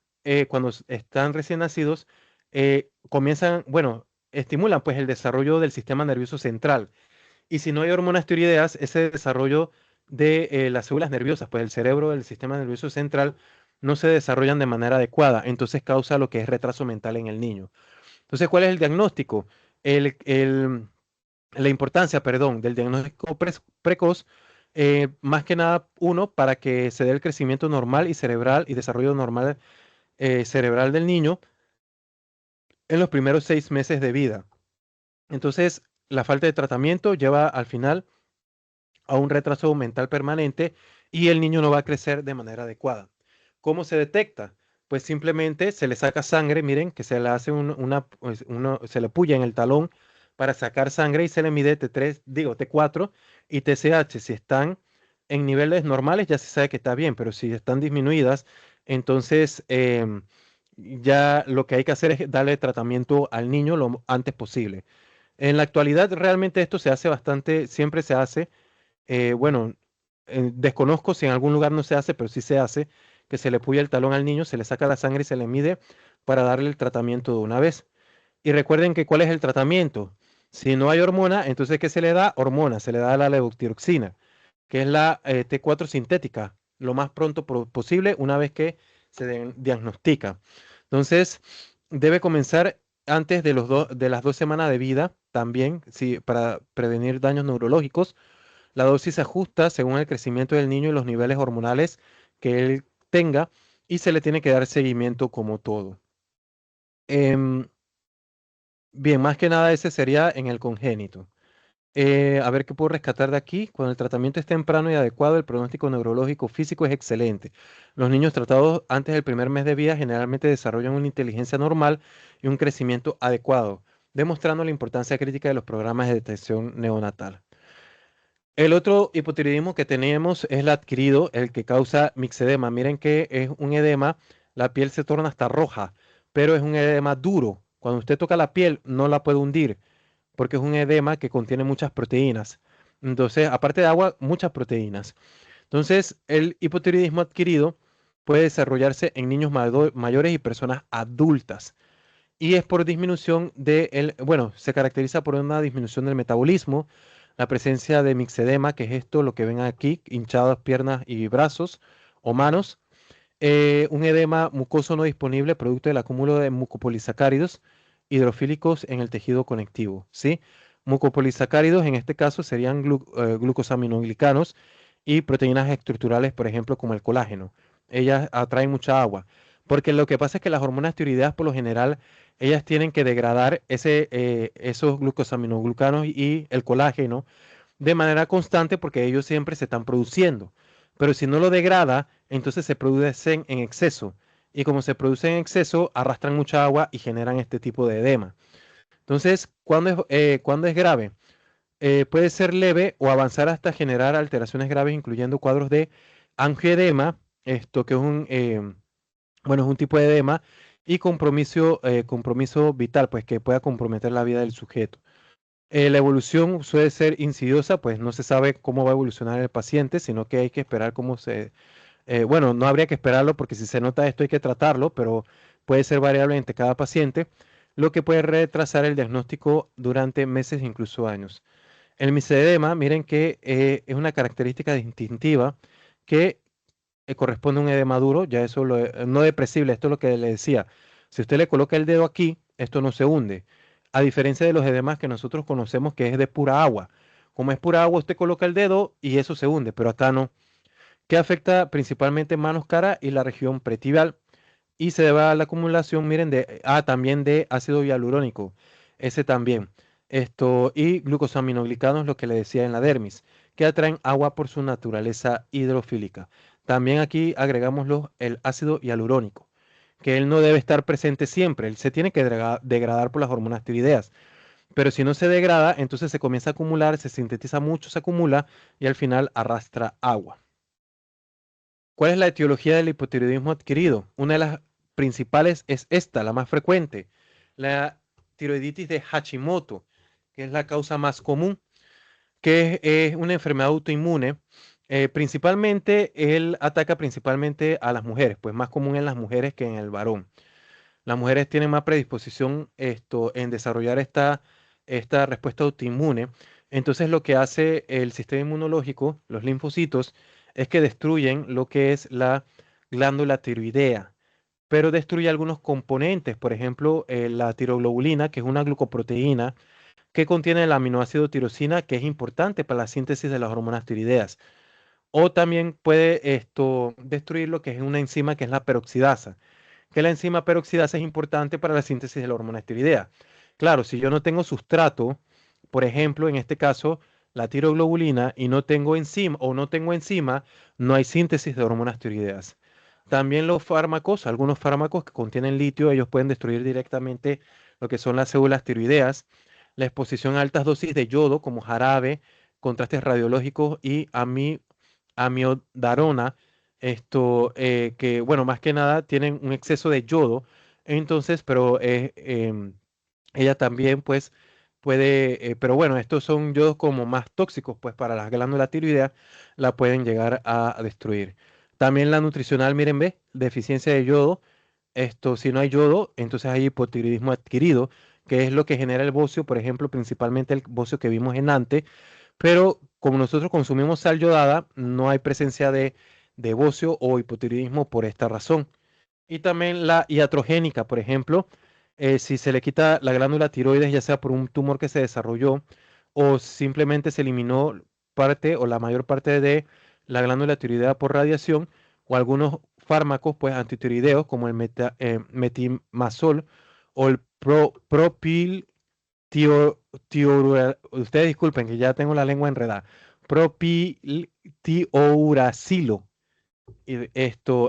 cuando están recién nacidos, comienzan, bueno, estimulan pues el desarrollo del sistema nervioso central. Y si no hay hormonas tiroideas, ese desarrollo de las células nerviosas, pues el cerebro del sistema nervioso central, no se desarrollan de manera adecuada. Entonces causa lo que es retraso mental en el niño. Entonces, ¿cuál es el diagnóstico? El, el- la importancia, perdón, del diagnóstico precoz, más que nada, uno, para que se dé el crecimiento normal y cerebral y desarrollo normal cerebral del niño en los primeros 6 meses de vida. Entonces, la falta de tratamiento lleva al final a un retraso mental permanente y el niño no va a crecer de manera adecuada. ¿Cómo se detecta? Pues simplemente se le saca sangre, miren, que se le hace se le puya en el talón para sacar sangre y se le mide T3, digo T4 y TSH. Si están en niveles normales ya se sabe que está bien, pero si están disminuidas, entonces ya lo que hay que hacer es darle tratamiento al niño lo antes posible. En la actualidad realmente esto se hace bastante, siempre se hace bueno, desconozco si en algún lugar no se hace, pero sí se hace, que se le puya el talón al niño, se le saca la sangre y se le mide para darle el tratamiento de una vez. Y recuerden que ¿cuál es el tratamiento? Si no hay hormona, entonces ¿qué se le da? Hormona, se le da la levotiroxina, que es la T4 sintética, lo más pronto posible una vez que se diagnostica. Entonces, debe comenzar antes de las 2 semanas de vida también, sí, para prevenir daños neurológicos. La dosis se ajusta según el crecimiento del niño y los niveles hormonales que él tenga y se le tiene que dar seguimiento como todo. Em, Bien, más que nada ese sería en el congénito. A ver qué puedo rescatar de aquí. Cuando el tratamiento es temprano y adecuado, el pronóstico neurológico físico es excelente. Los niños tratados antes del primer mes de vida generalmente desarrollan una inteligencia normal y un crecimiento adecuado, demostrando la importancia crítica de los programas de detección neonatal. El otro hipotiroidismo que tenemos es el adquirido, el que causa mixedema. Miren que es un edema, la piel se torna hasta roja, pero es un edema duro. Cuando usted toca la piel, no la puede hundir porque es un edema que contiene muchas proteínas. Entonces, aparte de agua, muchas proteínas. Entonces, el hipotiroidismo adquirido puede desarrollarse en niños mayores y personas adultas. Y es por disminución bueno, se caracteriza por una disminución del metabolismo, la presencia de mixedema, que es esto, lo que ven aquí, hinchadas piernas y brazos o manos, un edema mucoso no disponible producto del acúmulo de mucopolisacáridos hidrofílicos en el tejido conectivo, ¿sí? Mucopolisacáridos en este caso serían glucosaminoglicanos y proteínas estructurales, por ejemplo, como el colágeno. Ellas atraen mucha agua, porque lo que pasa es que las hormonas tiroideas, por lo general, ellas tienen que degradar esos glucosaminoglicanos y el colágeno de manera constante porque ellos siempre se están produciendo. Pero si no lo degrada, entonces se producen en exceso. Y como se producen en exceso, arrastran mucha agua y generan este tipo de edema. Entonces, ¿cuándo es grave? Puede ser leve o avanzar hasta generar alteraciones graves, incluyendo cuadros de angioedema, esto que es bueno, es un tipo de edema, y compromiso vital, pues que pueda comprometer la vida del sujeto. La evolución suele ser insidiosa, pues no se sabe cómo va a evolucionar el paciente, sino que hay que esperar bueno, no habría que esperarlo porque si se nota esto hay que tratarlo, pero puede ser variable entre cada paciente, lo que puede retrasar el diagnóstico durante meses, incluso años. El misedema, miren que es una característica distintiva que corresponde a un edema duro, ya eso no depresible, esto es lo que le decía. Si usted le coloca el dedo aquí, esto no se hunde. A diferencia de los edemas que nosotros conocemos que es de pura agua. Como es pura agua, usted coloca el dedo y eso se hunde, pero acá no. Que afecta principalmente manos, cara y la región pretibial. Y se debe a la acumulación, miren, también de ácido hialurónico. Ese también. Esto, y glucosaminoglicanos, lo que le decía en la dermis, que atraen agua por su naturaleza hidrofílica. También aquí agregamos el ácido hialurónico, que él no debe estar presente siempre, él se tiene que degradar por las hormonas tiroideas. Pero si no se degrada, entonces se comienza a acumular, se sintetiza mucho, se acumula y al final arrastra agua. ¿Cuál es la etiología del hipotiroidismo adquirido? Una de las principales es esta, la más frecuente, la tiroiditis de Hashimoto, que es la causa más común, que es una enfermedad autoinmune. Principalmente, él ataca principalmente a las mujeres, pues más común en las mujeres que en el varón. Las mujeres tienen más predisposición en desarrollar esta respuesta autoinmune. Entonces, lo que hace el sistema inmunológico, los linfocitos, es que destruyen lo que es la glándula tiroidea, pero destruye algunos componentes, por ejemplo, la tiroglobulina, que es una glucoproteína que contiene el aminoácido tirosina, que es importante para la síntesis de las hormonas tiroideas. O también puede destruir lo que es una enzima que es la peroxidasa, que la enzima peroxidasa es importante para la síntesis de la hormona estiroidea. Claro, si yo no tengo sustrato, por ejemplo, en este caso, la tiroglobulina, y no tengo enzima o no tengo enzima, no hay síntesis de hormonas tiroideas. También los fármacos, algunos fármacos que contienen litio, ellos pueden destruir directamente lo que son las células tiroideas. La exposición a altas dosis de yodo, como jarabe, contrastes radiológicos y amiodarona, que, bueno, más que nada tienen un exceso de yodo, entonces, pero ella también, pues, pero bueno, estos son yodos como más tóxicos, pues, para las glándulas tiroideas, la pueden llegar a destruir. También la nutricional, miren, ve, deficiencia de yodo, si no hay yodo, entonces hay hipotiroidismo adquirido, que es lo que genera el bocio, por ejemplo, principalmente el bocio que vimos en antes, pero como nosotros consumimos sal yodada, no hay presencia de bocio o hipotiroidismo por esta razón. Y también la iatrogénica, por ejemplo, si se le quita la glándula tiroides, ya sea por un tumor que se desarrolló o simplemente se eliminó parte o la mayor parte de la glándula tiroidea por radiación o algunos fármacos pues antitiroideos como el metimazol o el propil tio, ustedes disculpen que ya tengo la lengua enredada, propiltiuracilo. Y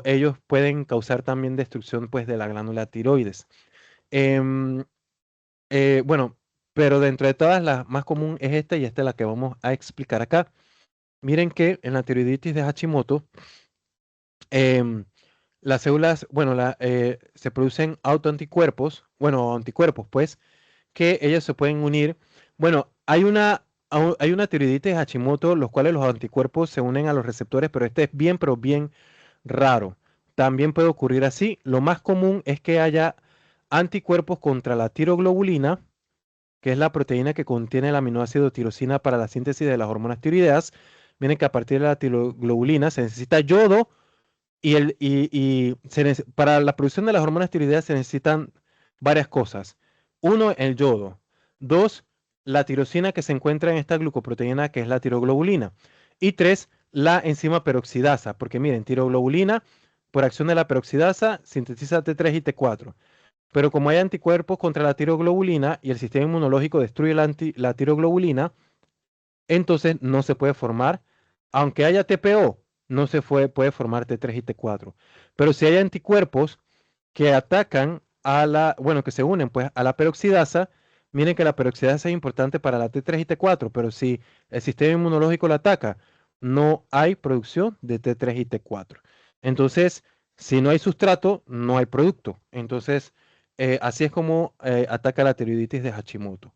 ellos pueden causar también destrucción pues de la glándula tiroides. Em, bueno, pero dentro de todas la más común es esta y esta es la que vamos a explicar acá. Miren que en la tiroiditis de Hashimoto, em, las células, bueno, se producen autoanticuerpos, bueno, anticuerpos, pues, que ellos se pueden unir. Bueno, hay una tiroiditis de Hashimoto, los cuales los anticuerpos se unen a los receptores, pero este es bien, pero bien raro. También puede ocurrir así. Lo más común es que haya anticuerpos contra la tiroglobulina, que es la proteína que contiene el aminoácido tirosina para la síntesis de las hormonas tiroideas. Miren que a partir de la tiroglobulina se necesita yodo para la producción de las hormonas tiroideas se necesitan varias cosas. Uno, el yodo. Dos, la tirosina que se encuentra en esta glucoproteína que es la tiroglobulina. Y tres, la enzima peroxidasa, porque miren, tiroglobulina por acción de la peroxidasa sintetiza T3 y T4. Pero como hay anticuerpos contra la tiroglobulina y el sistema inmunológico destruye la tiroglobulina, entonces no se puede formar, aunque haya TPO, no se puede formar T3 y T4. Pero si hay anticuerpos que atacan bueno, que se unen pues a la peroxidasa, miren que la peroxidasa es importante para la T3 y T4, pero si el sistema inmunológico la ataca, no hay producción de T3 y T4. Entonces, si no hay sustrato, no hay producto. Entonces, así es como ataca la tiroiditis de Hashimoto.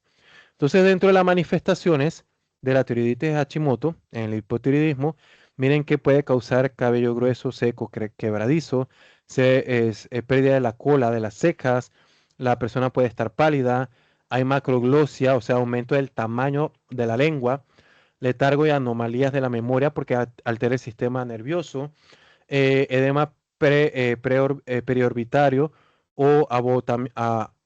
Entonces, dentro de las manifestaciones de la tiroiditis de Hashimoto, en el hipotiroidismo, miren que puede causar cabello grueso, seco, quebradizo, pérdida de la cola, de las cejas, la persona puede estar pálida, hay macroglosia, o sea, aumento del tamaño de la lengua, letargo y anomalías de la memoria porque altera el sistema nervioso, edema periorbitario o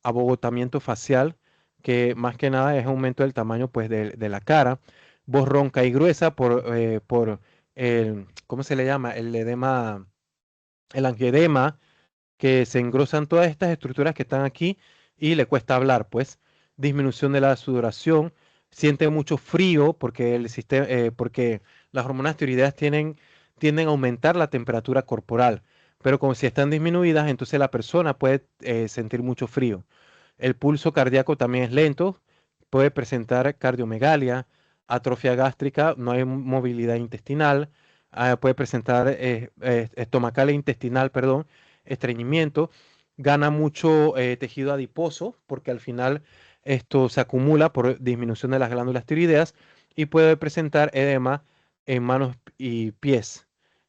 abogotamiento facial, que más que nada es aumento del tamaño pues, de la cara, voz ronca y gruesa por ¿cómo se le llama? El edema, el angioedema, que se engrosan todas estas estructuras que están aquí y le cuesta hablar, pues, disminución de la sudoración, siente mucho frío porque porque las hormonas tiroideas tienden a aumentar la temperatura corporal, pero como si están disminuidas, entonces la persona puede sentir mucho frío. El pulso cardíaco también es lento, puede presentar cardiomegalia, atrofia gástrica, no hay movilidad intestinal, puede presentar estomacal e intestinal, perdón, estreñimiento, gana mucho tejido adiposo porque al final esto se acumula por disminución de las glándulas tiroideas y puede presentar edema en manos y pies.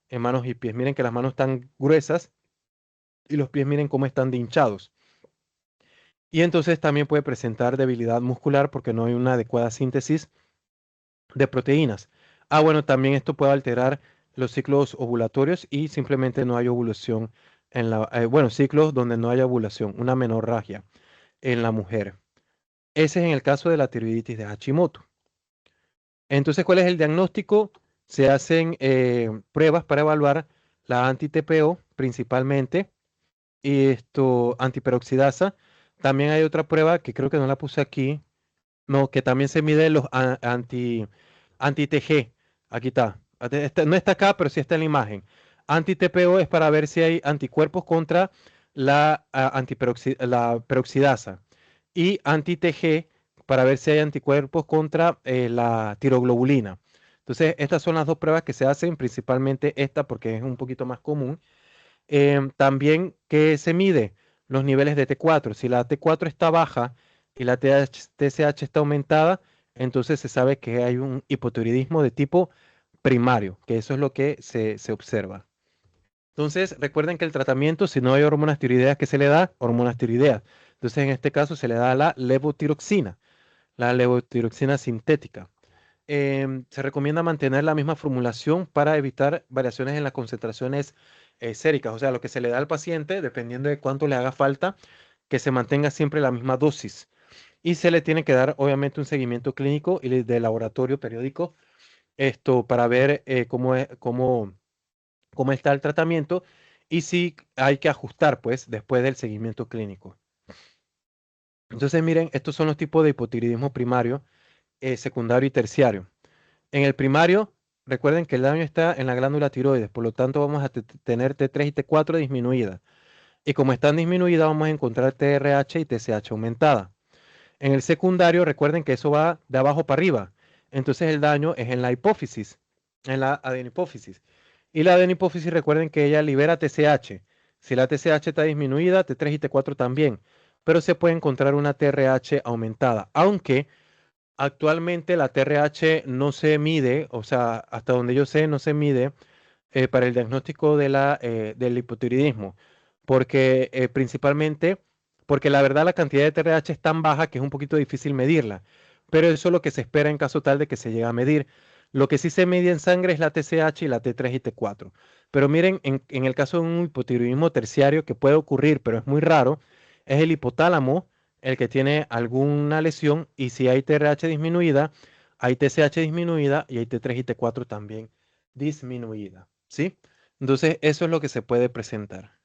En manos y pies. Miren que las manos están gruesas y los pies miren cómo están de hinchados. Y entonces también puede presentar debilidad muscular porque no hay una adecuada síntesis de proteínas. Bueno, también esto puede alterar los ciclos ovulatorios y simplemente no hay ovulación bueno, ciclos donde no haya ovulación, una menorragia en la mujer. Ese es en el caso de la tiroiditis de Hashimoto. Entonces, ¿cuál es el diagnóstico? Se hacen pruebas para evaluar la anti-TPO principalmente y antiperoxidasa. También hay otra prueba que creo que no la puse aquí, no, que también se mide los anti-TG. Aquí está. No está acá, pero sí está en la imagen. Anti-TPO es para ver si hay anticuerpos contra la peroxidasa. Y anti-TG para ver si hay anticuerpos contra la tiroglobulina. Entonces, estas son las dos pruebas que se hacen, principalmente esta porque es un poquito más común. También que se mide los niveles de T4. Si la T4 está baja y la TSH está aumentada, entonces se sabe que hay un hipotiroidismo de tipo primario, que eso es lo que se observa. Entonces, recuerden que el tratamiento, si no hay hormonas tiroideas, ¿qué se le da? Hormonas tiroideas. Entonces, en este caso se le da la levotiroxina sintética. Se recomienda mantener la misma formulación para evitar variaciones en las concentraciones séricas, o sea, lo que se le da al paciente, dependiendo de cuánto le haga falta, que se mantenga siempre la misma dosis. Y se le tiene que dar, obviamente, un seguimiento clínico y de laboratorio periódico, para ver cómo está el tratamiento y si hay que ajustar, pues, después del seguimiento clínico. Entonces, miren, estos son los tipos de hipotiroidismo primario, secundario y terciario. En el primario, recuerden que el daño está en la glándula tiroides, por lo tanto vamos a tener T3 y T4 disminuidas. Y como están disminuidas, vamos a encontrar TRH y TSH aumentada. En el secundario, recuerden que eso va de abajo para arriba. Entonces el daño es en la hipófisis, en la adenipófisis. Y la adenipófisis, recuerden que ella libera TSH. Si la TSH está disminuida, T3 y T4 también. Pero se puede encontrar una TRH aumentada. Aunque actualmente la TRH no se mide, o sea, hasta donde yo sé, no se mide para el diagnóstico del hipotiroidismo, porque principalmente, porque la verdad la cantidad de TRH es tan baja que es un poquito difícil medirla, pero eso es lo que se espera en caso tal de que se llegue a medir. Lo que sí se mide en sangre es la TSH y la T3 y T4. Pero miren, en el caso de un hipotiroidismo terciario que puede ocurrir, pero es muy raro, es el hipotálamo el que tiene alguna lesión y si hay TRH disminuida, hay TSH disminuida y hay T3 y T4 también disminuida. ¿Sí? Entonces, eso es lo que se puede presentar.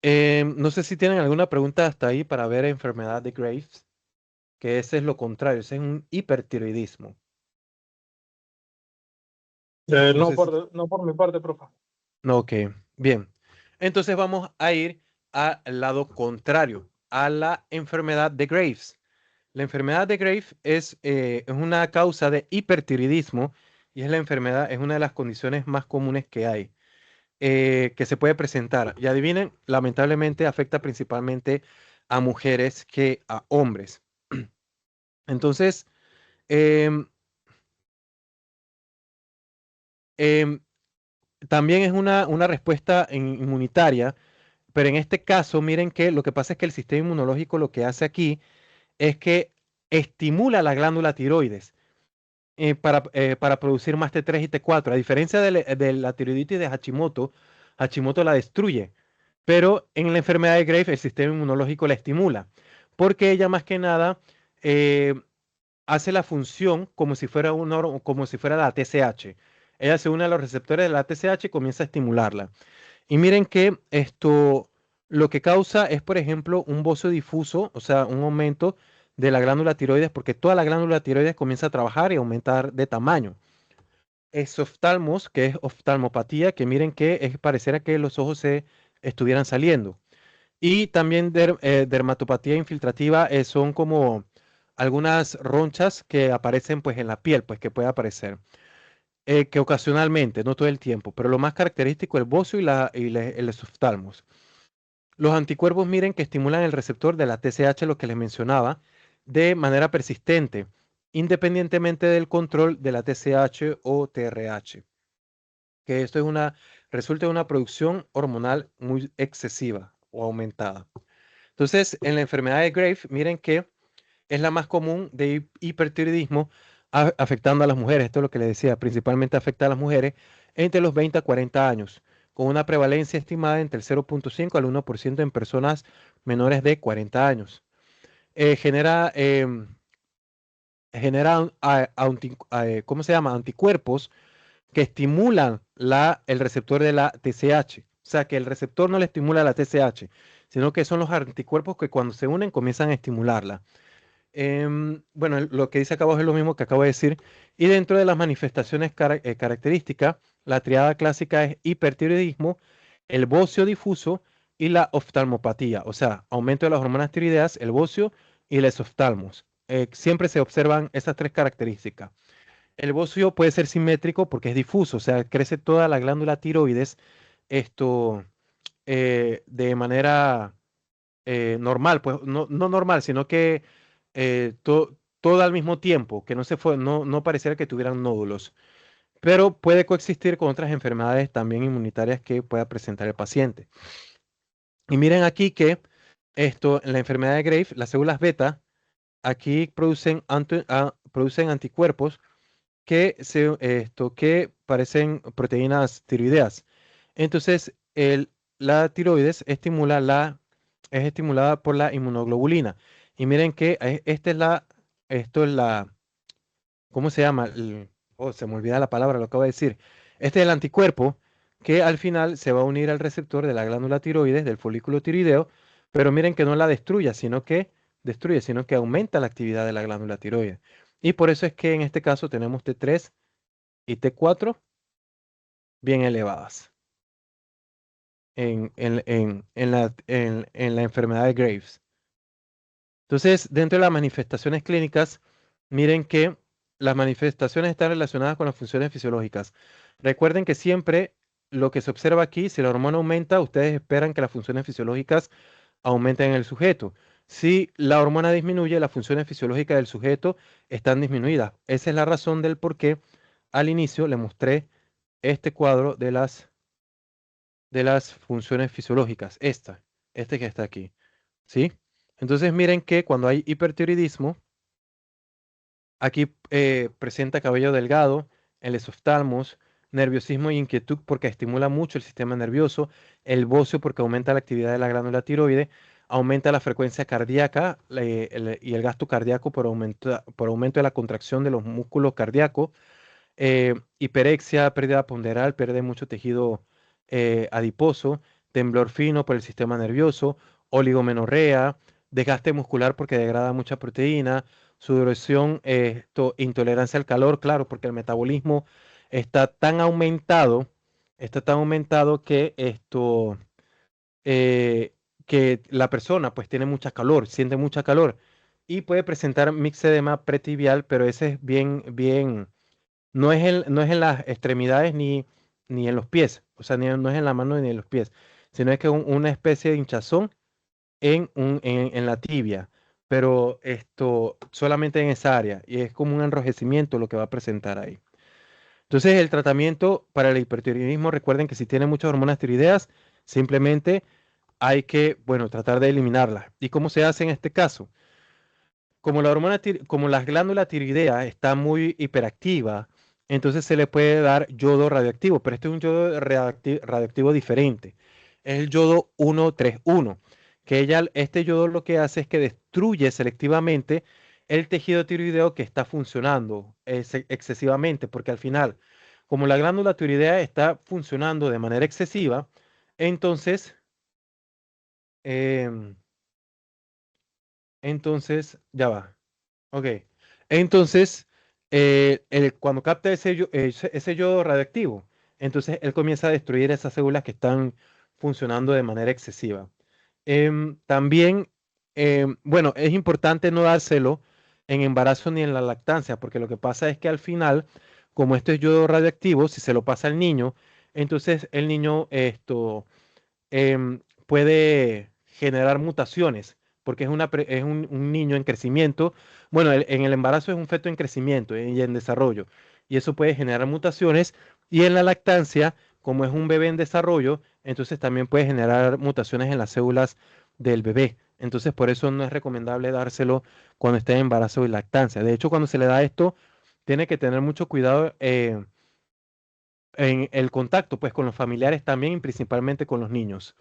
No sé si tienen alguna pregunta hasta ahí para ver enfermedad de Graves, que ese es lo contrario, ese es un hipertiroidismo. No No sé si... no por mi parte, profe. No, ok, bien. Entonces vamos a ir al lado contrario, a la enfermedad de Graves. La enfermedad de Graves es una causa de hipertiroidismo y es la enfermedad, es una de las condiciones más comunes que hay. Que se puede presentar. Y adivinen, lamentablemente afecta principalmente a mujeres que a hombres. Entonces, em, em, también es una respuesta inmunitaria, pero en este caso, miren que lo que pasa es que el sistema inmunológico lo que hace aquí es que estimula la glándula tiroides para producir más T3 y T4. A diferencia de la tiroiditis de Hashimoto, Hashimoto la destruye. Pero en la enfermedad de Graves el sistema inmunológico la estimula, porque ella más que nada eh, hace la función como si fuera como si fuera la TSH. Ella se une a los receptores de la TSH y comienza a estimularla. Y miren que esto lo que causa es, por ejemplo, un bocio difuso, o sea, un aumento de la glándula tiroides, porque toda la glándula tiroides comienza a trabajar y aumentar de tamaño. Exoftalmos, que es oftalmopatía, que miren que es pareciera que los ojos se estuvieran saliendo. Y también dermatopatía infiltrativa son como algunas ronchas que aparecen pues en la piel, pues que puede aparecer, que ocasionalmente, no todo el tiempo, pero lo más característico es el bocio el exoftalmos. Los anticuerpos miren que estimulan el receptor de la TSH, lo que les mencionaba, de manera persistente, independientemente del control de la TSH o TRH, que esto resulta de una producción hormonal muy excesiva o aumentada. Entonces, en la enfermedad de Graves, miren que es la más común de hipertiroidismo afectando a las mujeres. Esto es lo que les decía, principalmente afecta a las mujeres entre los 20 a 40 años, con una prevalencia estimada entre el 0.5 al 1% en personas menores de 40 años. Genera ¿cómo se llama? Anticuerpos que estimulan el receptor de la TSH. O sea, que el receptor no le estimula la TSH, sino que son los anticuerpos que cuando se unen comienzan a estimularla. Bueno, lo que dice acá abajo es lo mismo que acabo de decir. Y dentro de las manifestaciones características, la triada clásica es hipertiroidismo, el bocio difuso y la oftalmopatía. O sea, aumento de las hormonas tiroideas, el bocio y el exoftalmos. Siempre se observan esas tres características. El bocio puede ser simétrico porque es difuso, o sea, crece toda la glándula tiroides esto de manera normal, pues no normal, sino que todo al mismo tiempo, que no pareciera que tuvieran nódulos, pero puede coexistir con otras enfermedades también inmunitarias que pueda presentar el paciente. Y miren aquí que en la enfermedad de Graves, las células beta aquí producen anticuerpos que parecen proteínas tiroideas. Entonces, la tiroides es estimulada por la inmunoglobulina. Y miren que esto es la, ¿cómo se llama? Se me olvida la palabra, lo acabo de decir. Este es el anticuerpo que al final se va a unir al receptor de la glándula tiroides, del folículo tiroideo, pero miren que no la destruye, sino que aumenta la actividad de la glándula tiroides. Y por eso es que en este caso tenemos T3 y T4 bien elevadas en la enfermedad de Graves. Entonces, dentro de las manifestaciones clínicas, miren que las manifestaciones están relacionadas con las funciones fisiológicas. Recuerden que siempre lo que se observa aquí, si la hormona aumenta, ustedes esperan que las funciones fisiológicas aumenten en el sujeto. Si la hormona disminuye, las funciones fisiológicas del sujeto están disminuidas. Esa es la razón del por qué al inicio le mostré este cuadro de las funciones fisiológicas, este que está aquí, ¿sí? Entonces miren que cuando hay hipertiroidismo, aquí presenta cabello delgado, el esoftalmos, nerviosismo y inquietud porque estimula mucho el sistema nervioso, el bocio porque aumenta la actividad de la glándula tiroide, aumenta la frecuencia cardíaca y el gasto cardíaco por aumento de la contracción de los músculos cardíacos, hiperexia, pérdida ponderal, pierde mucho tejido adiposo, temblor fino por el sistema nervioso, oligomenorrea, desgaste muscular porque degrada mucha proteína, sudoración, intolerancia al calor, claro, porque el metabolismo está tan aumentado que eh, que la persona pues tiene mucha calor, siente mucha calor y puede presentar mixedema pretibial, pero ese es bien, bien no es en las extremidades ni en los pies, o sea, no es en la mano ni en los pies, sino es que una especie de hinchazón en la tibia, pero esto solamente en esa área, y es como un enrojecimiento lo que va a presentar ahí. Entonces, el tratamiento para el hipertiroidismo, recuerden que si tiene muchas hormonas tiroideas, simplemente hay que, bueno, tratar de eliminarlas. ¿Y cómo se hace en este caso? Como la glándula tiroidea está muy hiperactiva, entonces se le puede dar yodo radioactivo, pero este es un yodo radioactivo diferente. Es el yodo 131, que este yodo lo que hace es que destruye selectivamente el tejido tiroideo que está funcionando excesivamente, porque al final, como la glándula tiroidea está funcionando de manera excesiva, entonces, em, ya va. Ok. Entonces, cuando capta ese yodo radioactivo, entonces él comienza a destruir esas células que están funcionando de manera excesiva. También, bueno, es importante no dárselo en embarazo ni en la lactancia, porque lo que pasa es que al final, como esto es yodo radioactivo, si se lo pasa al niño, entonces el niño puede generar mutaciones, porque es un niño en crecimiento. Bueno, en el embarazo es un feto en crecimiento y en desarrollo, y eso puede generar mutaciones, y en la lactancia, como es un bebé en desarrollo, entonces también puede generar mutaciones en las células del bebé. Entonces, por eso no es recomendable dárselo cuando esté en embarazo y lactancia. De hecho, cuando se le da esto, tiene que tener mucho cuidado en el contacto, pues, con los familiares también y principalmente con los niños.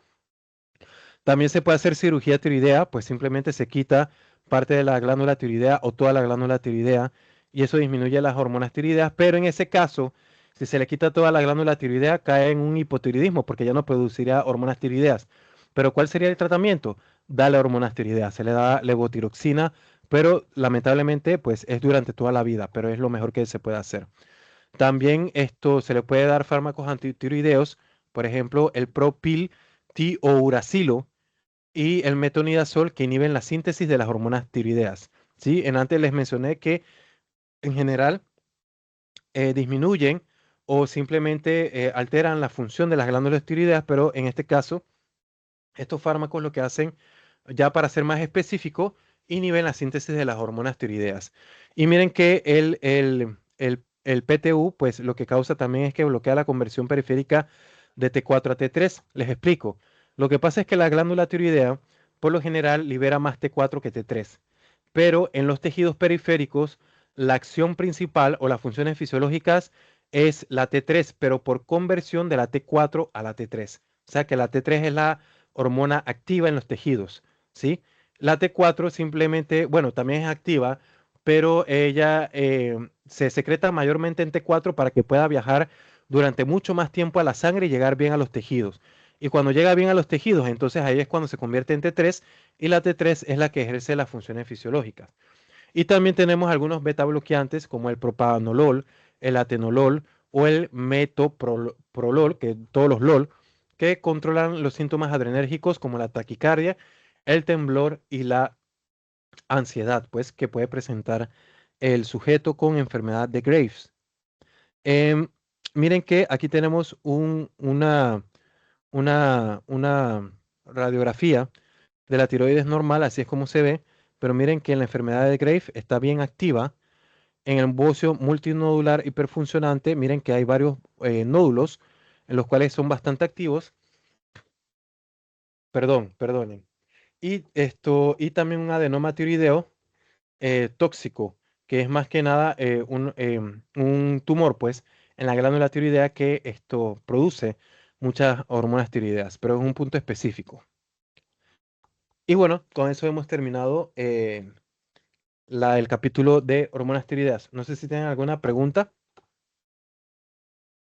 También se puede hacer cirugía tiroidea, pues simplemente se quita parte de la glándula tiroidea o toda la glándula tiroidea y eso disminuye las hormonas tiroideas, pero en ese caso, si se le quita toda la glándula tiroidea, cae en un hipotiroidismo porque ya no produciría hormonas tiroideas. Pero ¿cuál sería el tratamiento? Darle hormonas tiroideas, se le da levotiroxina, pero lamentablemente pues es durante toda la vida, pero es lo mejor que se puede hacer. También esto se le puede dar fármacos antitiroideos, por ejemplo, el Propil o Uracilo y el metonidazol que inhiben la síntesis de las hormonas tiroideas. ¿Sí? Antes les mencioné que en general disminuyen o simplemente alteran la función de las glándulas tiroideas, pero en este caso, estos fármacos lo que hacen, ya para ser más específico, inhiben la síntesis de las hormonas tiroideas. Y miren que el PTU, pues lo que causa también es que bloquea la conversión periférica de T4 a T3. Les explico. Lo que pasa es que la glándula tiroidea, por lo general, libera más T4 que T3. Pero en los tejidos periféricos, la acción principal o las funciones fisiológicas es la T3, pero por conversión de la T4 a la T3. O sea que la T3 es la hormona activa en los tejidos, ¿sí? La T4 simplemente, bueno, también es activa, pero ella se secreta mayormente en T4 para que pueda viajar durante mucho más tiempo a la sangre y llegar bien a los tejidos. y cuando llega bien a los tejidos, entonces ahí es cuando se convierte en T3 y la T3 es la que ejerce las funciones fisiológicas. Y también tenemos algunos beta bloqueantes como el propanolol, el atenolol o el metoprolol, que todos los LOL, que controlan los síntomas adrenérgicos como la taquicardia, el temblor y la ansiedad, pues que puede presentar el sujeto con enfermedad de Graves. Em, Miren que aquí tenemos una radiografía de la tiroides normal, así es como se ve, pero miren que la enfermedad de Graves está bien activa en el bocio multinodular hiperfuncionante. Miren que hay varios nódulos en los cuales son bastante activos. Perdonen. Y también un adenoma tiroideo tóxico, que es más que nada un tumor, pues, en la glándula tiroidea que esto produce muchas hormonas tiroideas, pero es un punto específico. Y bueno, con eso hemos terminado el capítulo de hormonas tiroideas. No sé si tienen alguna pregunta.